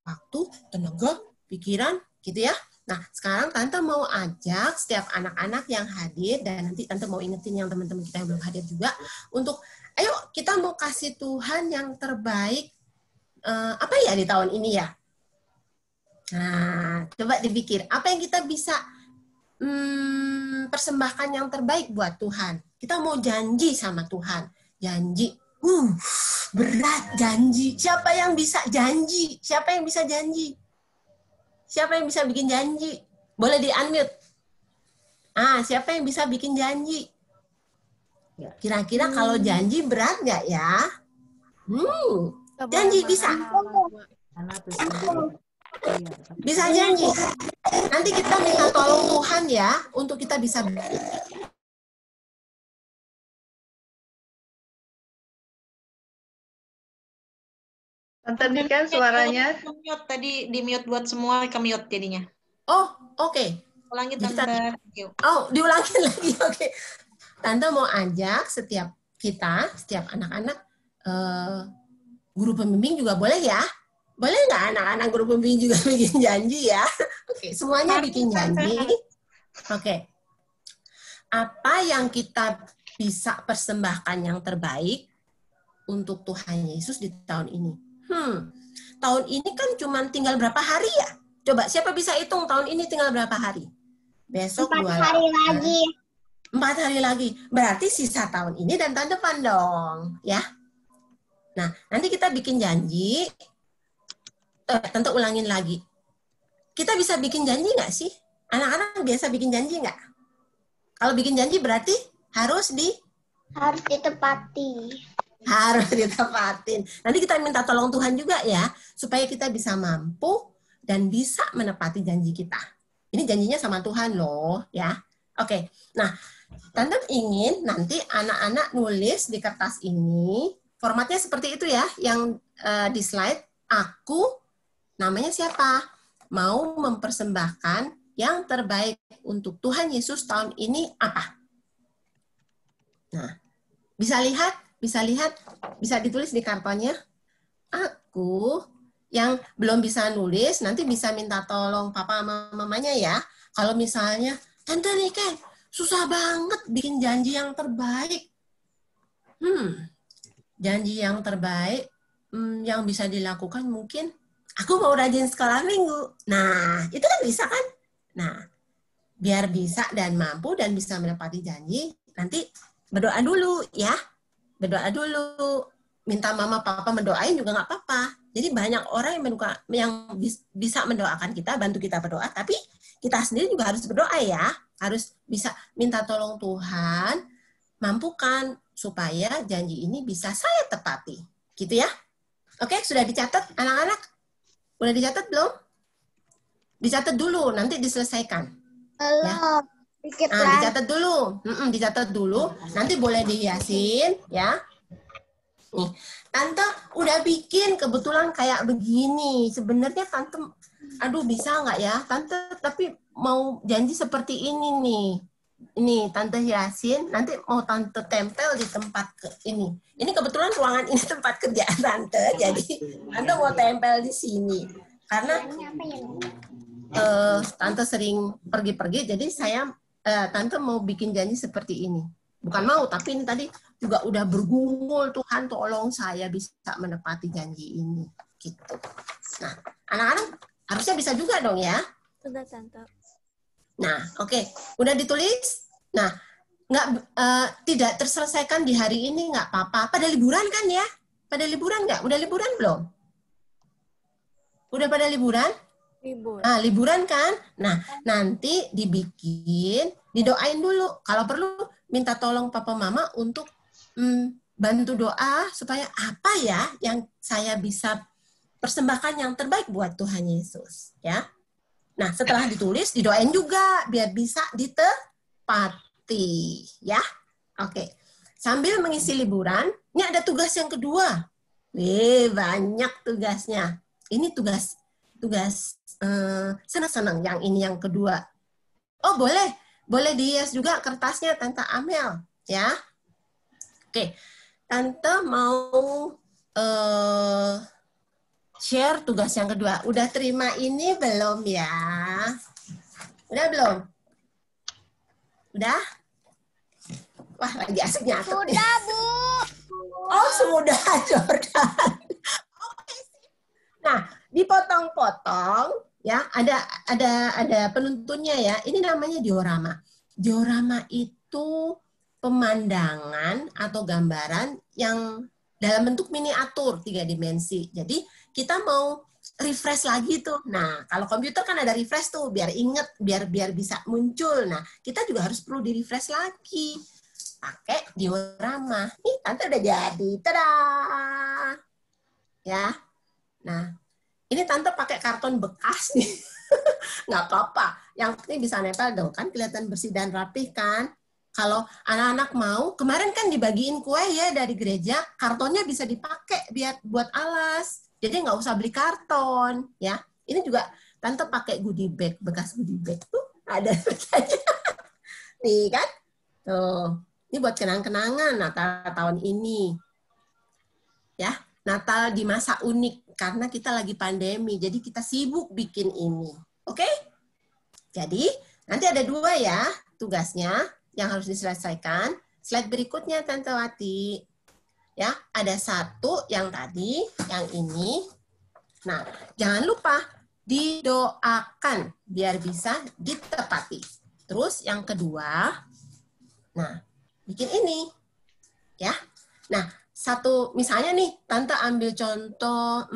waktu, tenaga, pikiran, gitu ya. Nah, sekarang Tante mau ajak setiap anak-anak yang hadir, dan nanti Tante mau ingetin yang teman-teman kita yang belum hadir juga, untuk ayo kita mau kasih Tuhan yang terbaik, apa ya di tahun ini ya? Nah, coba dipikir, apa yang kita bisa persembahkan yang terbaik buat Tuhan. Kita mau janji sama Tuhan. Janji. Berat janji. Siapa yang bisa janji? Siapa yang bisa janji? Siapa yang bisa bikin janji? Boleh di-unmute. Siapa yang bisa bikin janji? Kira-kira kalau janji berat nggak ya? Janji bisa. Bisa janji. Nanti kita minta tolong Tuhan ya, untuk kita bisa. Tante Niken suaranya. Tadi di mute buat semua, ke mute jadinya. Oh, oke. Ulangi Tante. Oh, diulangin lagi. Oke. Tante mau ajak setiap anak-anak, guru pembimbing juga boleh ya? Boleh nggak anak-anak guru pembimbing juga bikin janji ya? Oke, semuanya bikin janji. Oke. Apa yang kita bisa persembahkan yang terbaik untuk Tuhan Yesus di tahun ini? Tahun ini kan cuma tinggal berapa hari ya? Coba siapa bisa hitung tahun ini tinggal berapa hari? Besok 4 hari lagi. 4 hari lagi. Berarti sisa tahun ini dan tahun depan dong, ya. Nah, nanti kita bikin janji. Tentu ulangin lagi. Kita bisa bikin janji nggak sih? Anak-anak biasa bikin janji nggak? Kalau bikin janji berarti harus ditepati. Harus ditepatin. Nanti kita minta tolong Tuhan juga ya, supaya kita bisa mampu dan bisa menepati janji kita. Ini janjinya sama Tuhan loh, ya. Oke. Nah, Tante ingin nanti anak-anak nulis di kertas ini, formatnya seperti itu ya, yang di slide, aku, namanya siapa? Mau mempersembahkan yang terbaik untuk Tuhan Yesus tahun ini apa? Nah, bisa lihat, bisa ditulis di kartonnya. Aku yang belum bisa nulis, nanti bisa minta tolong papa sama mamanya ya. Kalau misalnya, Tante nih kan, susah banget bikin janji yang terbaik. Janji yang terbaik yang bisa dilakukan mungkin, aku mau rajin sekolah minggu. Nah, itu kan bisa kan? Nah, biar bisa dan mampu dan bisa menepati janji, nanti berdoa dulu ya. Berdoa dulu. Minta mama papa mendoain juga nggak apa-apa. Jadi banyak orang yang bisa mendoakan kita, bantu kita berdoa, tapi kita sendiri juga harus berdoa ya. Harus bisa minta tolong Tuhan, mampukan supaya janji ini bisa saya tepati. Gitu ya. Oke, sudah dicatat anak-anak? Udah dicatat belum? Dicatat dulu, nanti diselesaikan. Ya. Dicatat dulu. Nanti boleh dihiasin ya. Nih, Tante udah bikin kebetulan kayak begini. Sebenarnya Tante, aduh bisa nggak ya? Tante tapi mau janji seperti ini nih. Ini Tante hiasin, nanti mau Tante tempel di tempat ini. Ini kebetulan ruangan ini tempat kerja Tante, jadi Tante mau tempel di sini. Karena Tante sering pergi-pergi, jadi Tante mau bikin janji seperti ini. Bukan mau, tapi ini tadi juga udah bergumul, Tuhan tolong saya bisa menepati janji ini. Gitu. Nah, anak-anak harusnya bisa juga dong ya. Sudah, Tante. Nah, oke. Udah ditulis? Nah, tidak terselesaikan di hari ini nggak apa-apa. Pada liburan kan ya? Pada liburan nggak? Udah liburan belum? Udah pada liburan? Liburan. Nah, liburan kan? Nah, nanti dibikin, didoain dulu. Kalau perlu, minta tolong papa mama untuk bantu doa supaya apa ya yang saya bisa persembahkan yang terbaik buat Tuhan Yesus. Ya. Nah, setelah ditulis, didoain juga biar bisa ditepati. Ya. Oke. Sambil mengisi liburan, ini ada tugas yang kedua. Banyak tugasnya. Ini tugas senang-senang yang ini yang kedua. Oh, boleh dihias juga kertasnya Tante Amel, ya. Oke. Tante mau share tugas yang kedua. Udah terima ini belum ya? Udah belum? Udah? Wah, lagi asik nyatet. Sudah, Bu. Oh, sudah, Jordan. Oke. Nah, dipotong-potong ya, ada penuntunnya ya. Ini namanya diorama. Diorama itu pemandangan atau gambaran yang dalam bentuk miniatur 3 dimensi. Jadi kita mau refresh lagi tuh. Nah, kalau komputer kan ada refresh tuh, biar inget, biar bisa muncul. Nah, kita juga harus perlu di refresh lagi. Pakai diorama. Nih, Tante udah jadi. Tada! Ya. Nah, ini Tante pakai karton bekas nih. Nggak apa-apa. Yang penting bisa nempel dong. Kan kelihatan bersih dan rapih kan. Kalau anak-anak mau, kemarin kan dibagiin kue ya dari gereja, kartonnya bisa dipakai buat alas. Jadi nggak usah beli karton. Ya. Ini juga Tante pakai goodie bag, bekas goodie bag tuh ada nih kan? Tuh, ini buat kenang-kenangan Natal tahun ini. Ya, Natal di masa unik karena kita lagi pandemi, jadi kita sibuk bikin ini. Oke? Jadi, nanti ada 2 ya tugasnya yang harus diselesaikan. Slide berikutnya Tante Wati. Ya, ada 1 yang tadi, yang ini. Nah, jangan lupa didoakan biar bisa ditepati. Terus yang kedua, nah, bikin ini. Ya. Nah, misalnya nih, Tante ambil contoh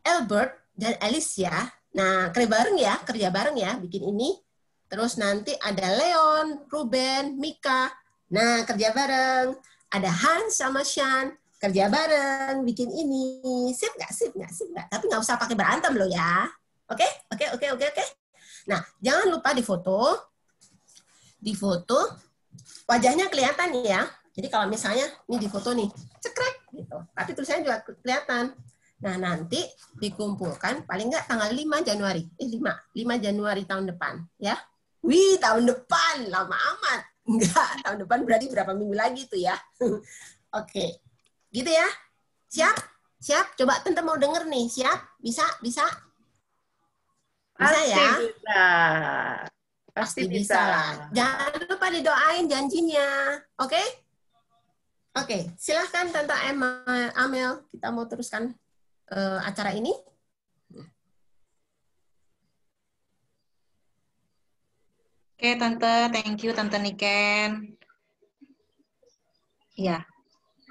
Albert dan Alicia. Nah, kerja bareng ya, bikin ini. Terus nanti ada Leon, Ruben, Mika. Nah, kerja bareng. Ada Hans sama Sean, kerja bareng, bikin ini. Sip nggak? Tapi nggak usah pakai berantem loh ya. Oke. Nah, jangan lupa difoto. Wajahnya kelihatan nih ya. Jadi kalau misalnya ini difoto nih, cekrek gitu. Tapi tulisannya juga kelihatan. Nah, nanti dikumpulkan paling nggak tanggal 5 Januari. 5 Januari tahun depan ya. Wih, tahun depan lama amat. Enggak, tahun depan berarti berapa minggu lagi tuh ya. Oke. Gitu ya. Siap? Coba Tante mau denger nih. Siap? Bisa ya? Pasti bisa lah. Jangan lupa didoain janjinya. Oke? Oke, silahkan Tante Amel. Kita mau teruskan acara ini. Oke, Tante. Thank you, Tante Niken. Ya,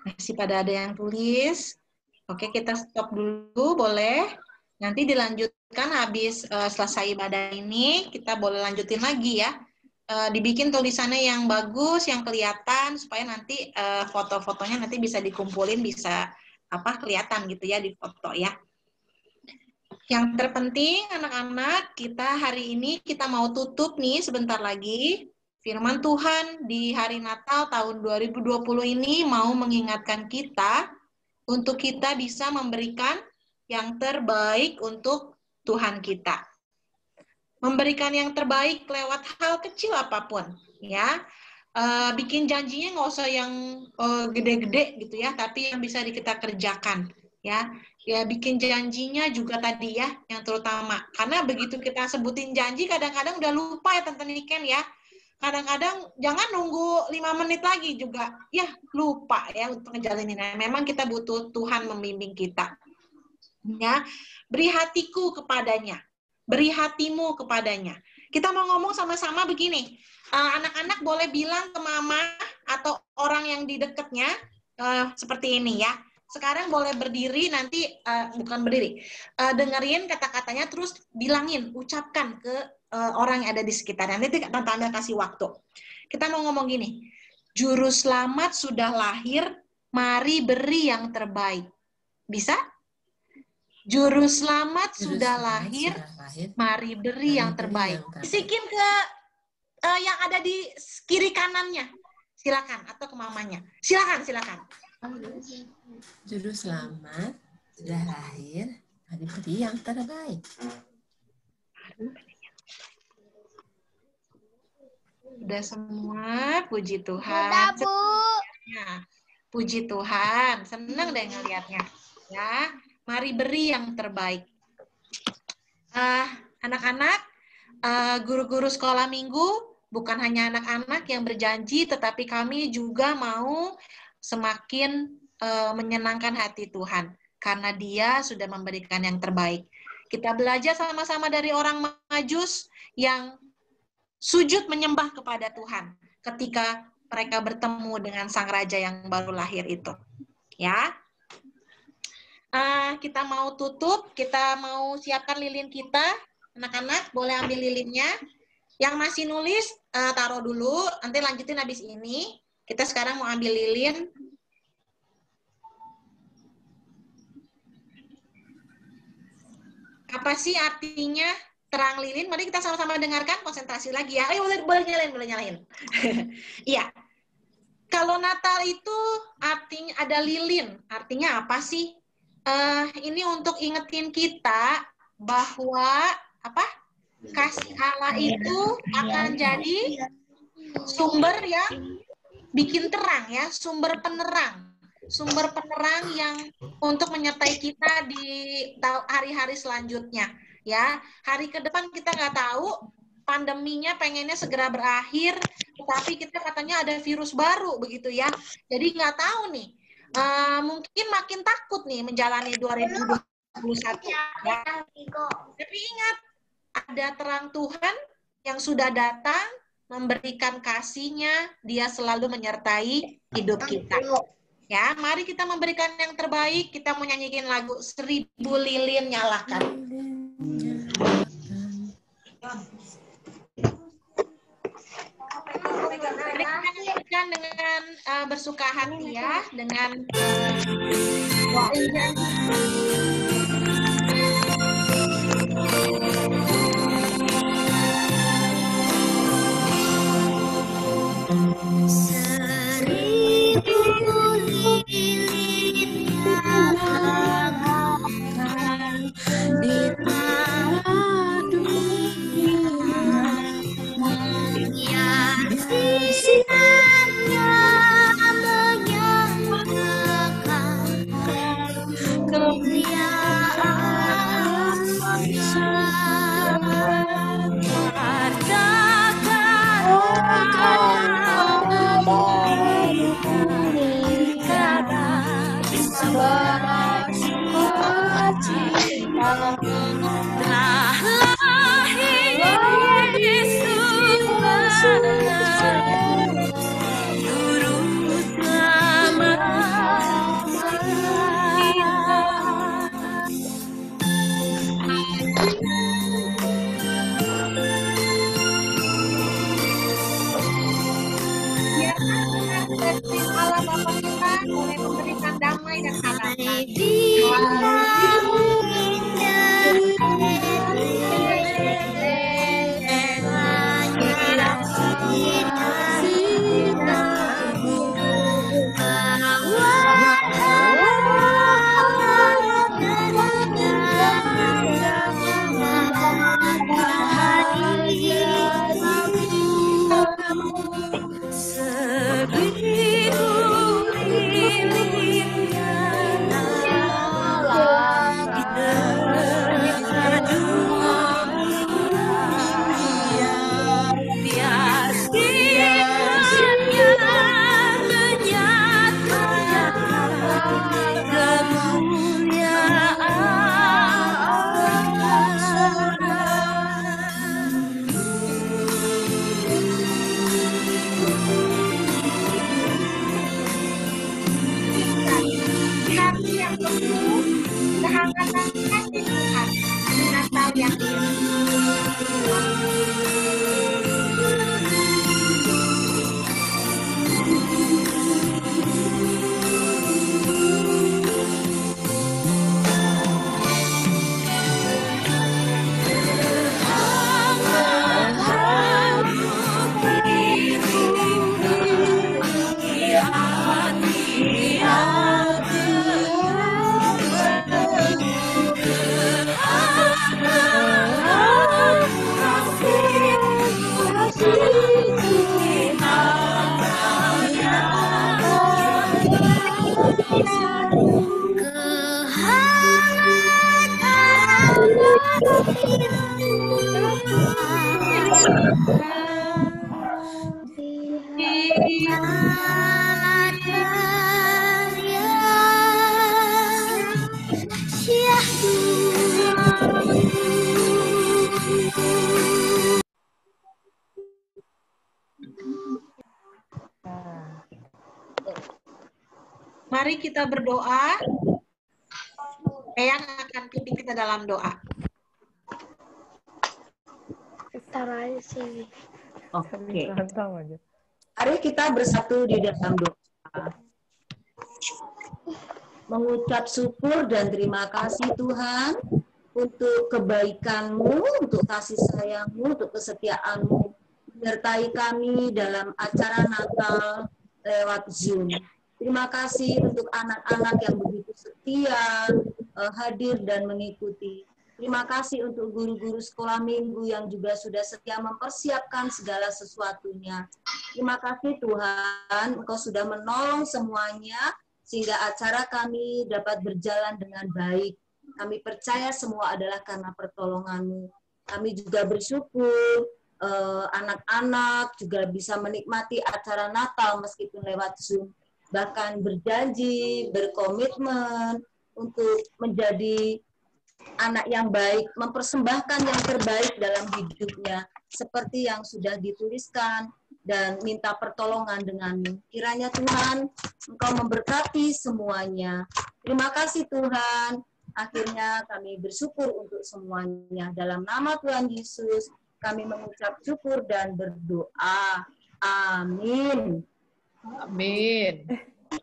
masih pada ada yang tulis. Oke, kita stop dulu, boleh. Nanti dilanjutkan habis selesai ibadah ini, kita boleh lanjutin lagi ya. Dibikin tulisannya yang bagus, yang kelihatan, supaya nanti foto-fotonya nanti bisa dikumpulin, bisa kelihatan gitu ya di foto ya. Yang terpenting anak-anak, kita hari ini kita mau tutup nih sebentar lagi. Firman Tuhan di hari Natal tahun 2020 ini mau mengingatkan kita untuk kita bisa memberikan yang terbaik untuk Tuhan kita. Memberikan yang terbaik lewat hal kecil apapun, ya. Bikin janjinya nggak usah yang gede-gede gitu ya, tapi yang bisa kita kerjakan, ya. Ya bikin janjinya juga tadi ya, yang terutama. Karena begitu kita sebutin janji, kadang-kadang udah lupa ya Tante Niken ya. Kadang-kadang jangan nunggu 5 menit lagi juga, ya lupa ya untuk ngejalaninnya. Memang kita butuh Tuhan membimbing kita. Ya, beri hatiku kepadanya, beri hatimu kepadanya. Kita mau ngomong sama-sama begini, anak-anak boleh bilang ke mama atau orang yang di dekatnya seperti ini ya. Sekarang boleh berdiri, nanti bukan berdiri, dengerin kata-katanya terus bilangin, ucapkan ke orang yang ada di sekitar. Nanti Tante kasih waktu. Kita mau ngomong gini, Juru Selamat sudah lahir, mari beri yang terbaik. Bisa? Juru Selamat sudah lahir, mari beri yang terbaik. Bisikin ke yang ada di kiri kanannya. Silakan, atau ke mamanya. Silakan. Juru Selamat sudah lahir, mari beri yang terbaik. Sudah semua, puji Tuhan. Sudah, Bu. Puji Tuhan, senang deh ngelihatnya. Ya. Mari beri yang terbaik. Anak-anak, guru-guru sekolah minggu, bukan hanya anak-anak yang berjanji, tetapi kami juga mau semakin menyenangkan hati Tuhan. Karena Dia sudah memberikan yang terbaik. Kita belajar sama-sama dari orang Majus yang sujud menyembah kepada Tuhan ketika mereka bertemu dengan Sang Raja yang baru lahir itu. Ya. Kita mau tutup, kita mau siapkan lilin kita. Anak-anak boleh ambil lilinnya. Yang masih nulis, taruh dulu, nanti lanjutin habis ini. Kita sekarang mau ambil lilin. Apa sih artinya terang lilin? Mari kita sama-sama dengarkan, konsentrasi lagi ya. Ayo boleh nyalain. Iya. Kalau Natal itu artinya ada lilin. Artinya apa sih? Ini untuk ingetin kita bahwa apa? Kasih Allah itu akan jadi sumber yang bikin terang ya, sumber penerang yang untuk menyertai kita di hari-hari selanjutnya ya. Hari ke depan kita nggak tahu, pandeminya pengennya segera berakhir, tetapi kita katanya ada virus baru begitu ya. Jadi nggak tahu nih, mungkin makin takut nih menjalani 2021 ya. Tapi ingat, ada terang Tuhan yang sudah datang memberikan kasih-Nya, Dia selalu menyertai hidup kita. Ya, mari kita memberikan yang terbaik. Kita mau nyanyiin lagu 1000 Lilin Nyalakan. Berikan dengan bersuka hati ya, dengan Allah Bapa kita boleh memberikan damai dan Mari kita berdoa. Eyang akan pimpin kita dalam doa. Oke. Mari kita bersatu di dalam doa. Mengucap syukur dan terima kasih Tuhan untuk kebaikan-Mu, untuk kasih sayang-Mu, untuk kesetiaan-Mu. Menyertai kami dalam acara Natal lewat Zoom. Terima kasih untuk anak-anak yang begitu setia, hadir dan mengikuti. Terima kasih untuk guru-guru sekolah minggu yang juga sudah setia mempersiapkan segala sesuatunya. Terima kasih Tuhan, Engkau sudah menolong semuanya, sehingga acara kami dapat berjalan dengan baik. Kami percaya semua adalah karena pertolongan-Mu. Kami juga bersyukur anak-anak juga bisa menikmati acara Natal meskipun lewat Zoom. Bahkan berjanji, berkomitmen untuk menjadi anak yang baik, mempersembahkan yang terbaik dalam hidupnya, seperti yang sudah dituliskan, dan minta pertolongan denganmu. Kiranya Tuhan, Engkau memberkati semuanya. Terima kasih Tuhan. Akhirnya kami bersyukur untuk semuanya. Dalam nama Tuhan Yesus, kami mengucap syukur dan berdoa. Amin. Amin.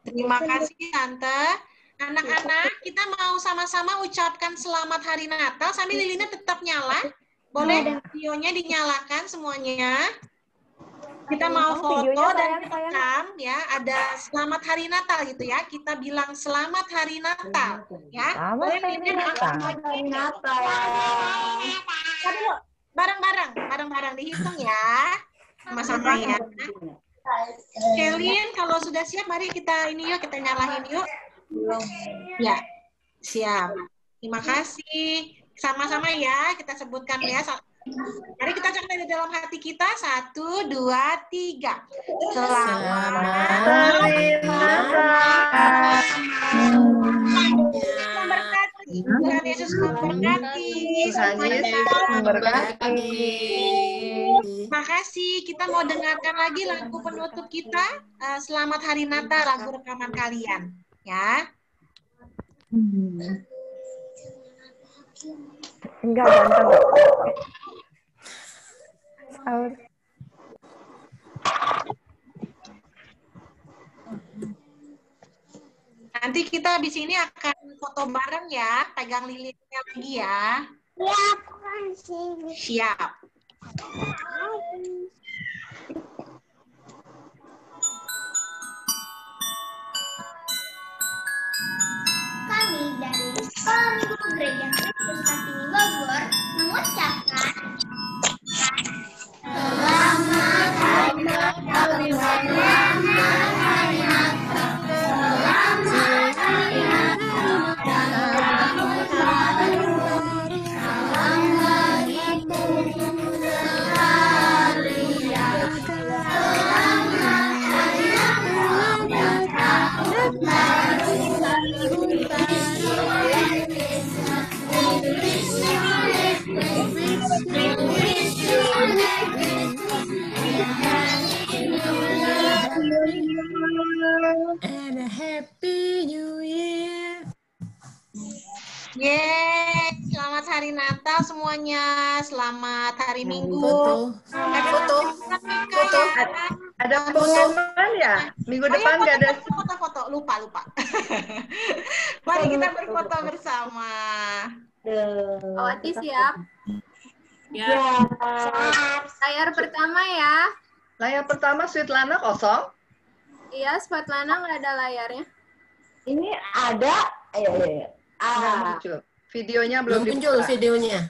Terima kasih Tante. Anak-anak, kita mau sama-sama ucapkan selamat hari Natal sambil lilinnya tetap nyala. Boleh videonya dinyalakan semuanya. Kita mau foto dan rekam ya, ada selamat hari Natal gitu ya. Kita bilang selamat hari Natal ya. Boleh lilinnya hari Natal. Bareng-bareng dihitung ya. Sama-sama ya. Kelin, kalau sudah siap mari kita ini yuk, kita nyalain yuk. Ya, siap. Terima kasih. Sama-sama ya, kita sebutkan ya. Mari kita ucapkan dari dalam hati kita. 1, 2, 3. Selamat hari Natal. Tuhan Yesus memberkati. Terima kasih. Kita mau dengarkan lagi lagu penutup kita. Selamat Hari Natal, lagu rekaman kalian. Ya. Enggak ganteng. Sahur. Nanti kita di sini akan foto bareng ya, pegang lilinnya lagi ya. Siap. Kami dari Sekolah Minggu Gereja Kristus Kartini Bogor mengucapkan Selamat Hari Natal, selamat Hari Natal, selamat Hari Natal, selamat Hari And a happy new year. Yeay, selamat hari Natal semuanya. Selamat hari Minggu. Foto. Ada pengumuman ya? Minggu depan nggak ada. Foto. Lupa. Mari kita berfoto bersama. Awati siap? Ya. Layar pertama ya. Layar pertama Sweetlana kosong. Iya, Sweetlana nggak ada layarnya. Ini ada. Iya. Nggak muncul. Videonya belum muncul dibuka. videonya.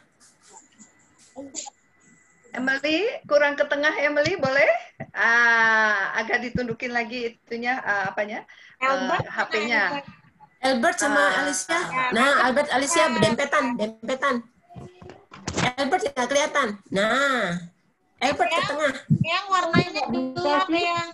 Emily, kurang ke tengah Emily, boleh? Agak ditundukin lagi itunya, apanya? HP-nya. Albert sama Alicia. Nah, Albert Alicia dempetan. Albert nggak kelihatan. Nah, Albert ke tengah. Yang warnanya gelap yang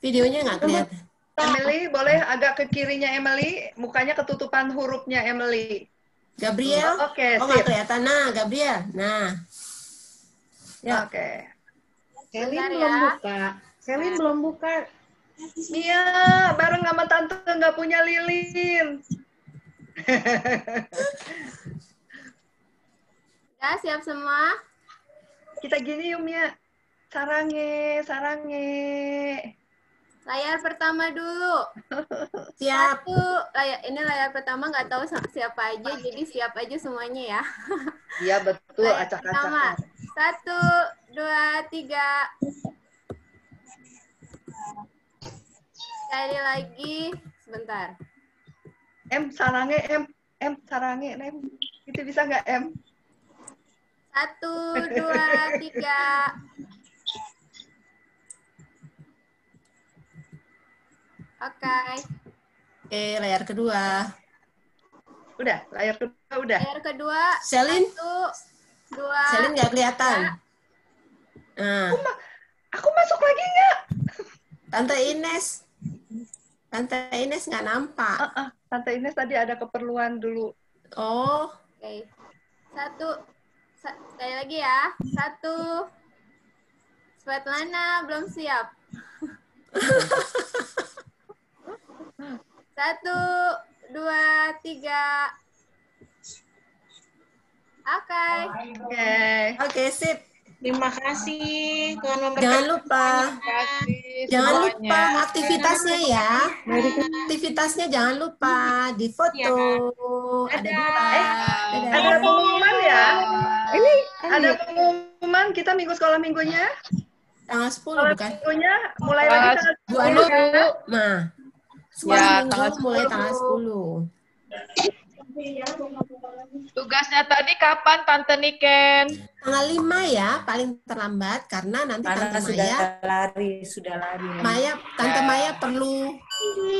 videonya nggak kelihatan. Emily, boleh agak ke kirinya Emily, mukanya ketutupan hurufnya Emily. Gabriel? Oke, oh, nggak kelihatan. Nah, Gabriel. Nah. Ya. Oke. Selin belum buka. Selin belum buka. Iya, bareng sama tante nggak punya lilin. Udah siap semua? Kita gini yuk Mia. Sarange. Layar pertama dulu. Siap. Ini layar pertama nggak tahu siapa aja, jadi siap aja semuanya ya. Iya betul, acak-acak. Pertama, 1, 2, 3. Sekali lagi, sebentar. Sarange. Itu bisa nggak 1, 2, 3. Oke. Oke, layar kedua. Udah, layar kedua udah. Layar kedua. Selin? 1, 2. Selin nggak kelihatan. Nah. Aku masuk lagi nggak? Tante Ines nggak nampak. Tante Ines tadi ada keperluan dulu. Oh. Oke. 1. Sekali lagi ya. 1. Svetlana belum siap. 1, 2, 3. Oke. Oke, sip. Terima kasih Tuhan memberkati. Jangan lupa. Jangan semuanya. lupa aktivitasnya ya. Aktivitasnya jangan lupa difoto. Ada dua. Ada pengumuman ya? Ini ada pengumuman kita minggu sekolah minggunya. Tanggal 10 bukan? Minggunya mulai lagi tanggal 10 ya. Nah, sekolah minggu tanggal mulai 10. tanggal 10. Tugasnya tadi kapan Tante Niken? Tanggal 5 ya, paling terlambat karena nanti Tante sudah lari. Tante Maya perlu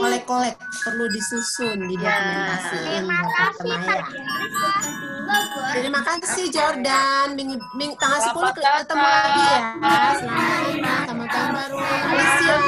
kolek-kolek, perlu disusun, didokumentasiin buat Tante Maya. Terima kasih Jordan. Tanggal 10 ketemu lagi ya. Selamat sama tahun baru. Alicia.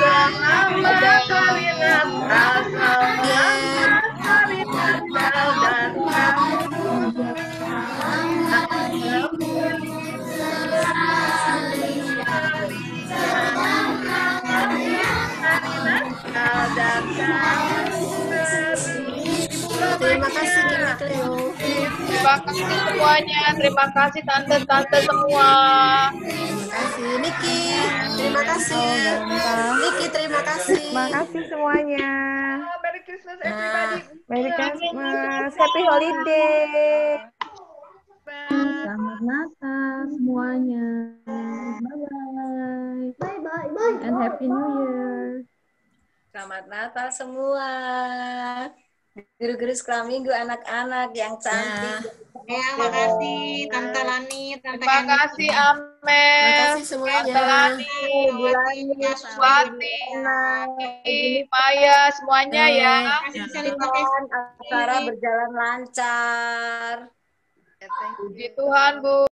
Terima kasih Cleo. Terima kasih semuanya. Terima kasih tante-tante semua. Terima kasih Niki. Terima kasih. Niki, terima kasih. Terima kasih semuanya. Merry Christmas everybody. Merry Christmas. Happy holiday. Selamat Natal semuanya. Bye-bye. Bye-bye. And Happy New Year. Selamat Natal semua. Guru-guru sekolah minggu, anak-anak yang cantik. Ya, makasih Tante Lani, Tante Terima kasih Amel. Terima kasih semuanya. Tante Lani, Suwati, Maya, semuanya ya. Acara berjalan lancar. Puji Tuhan, Bu.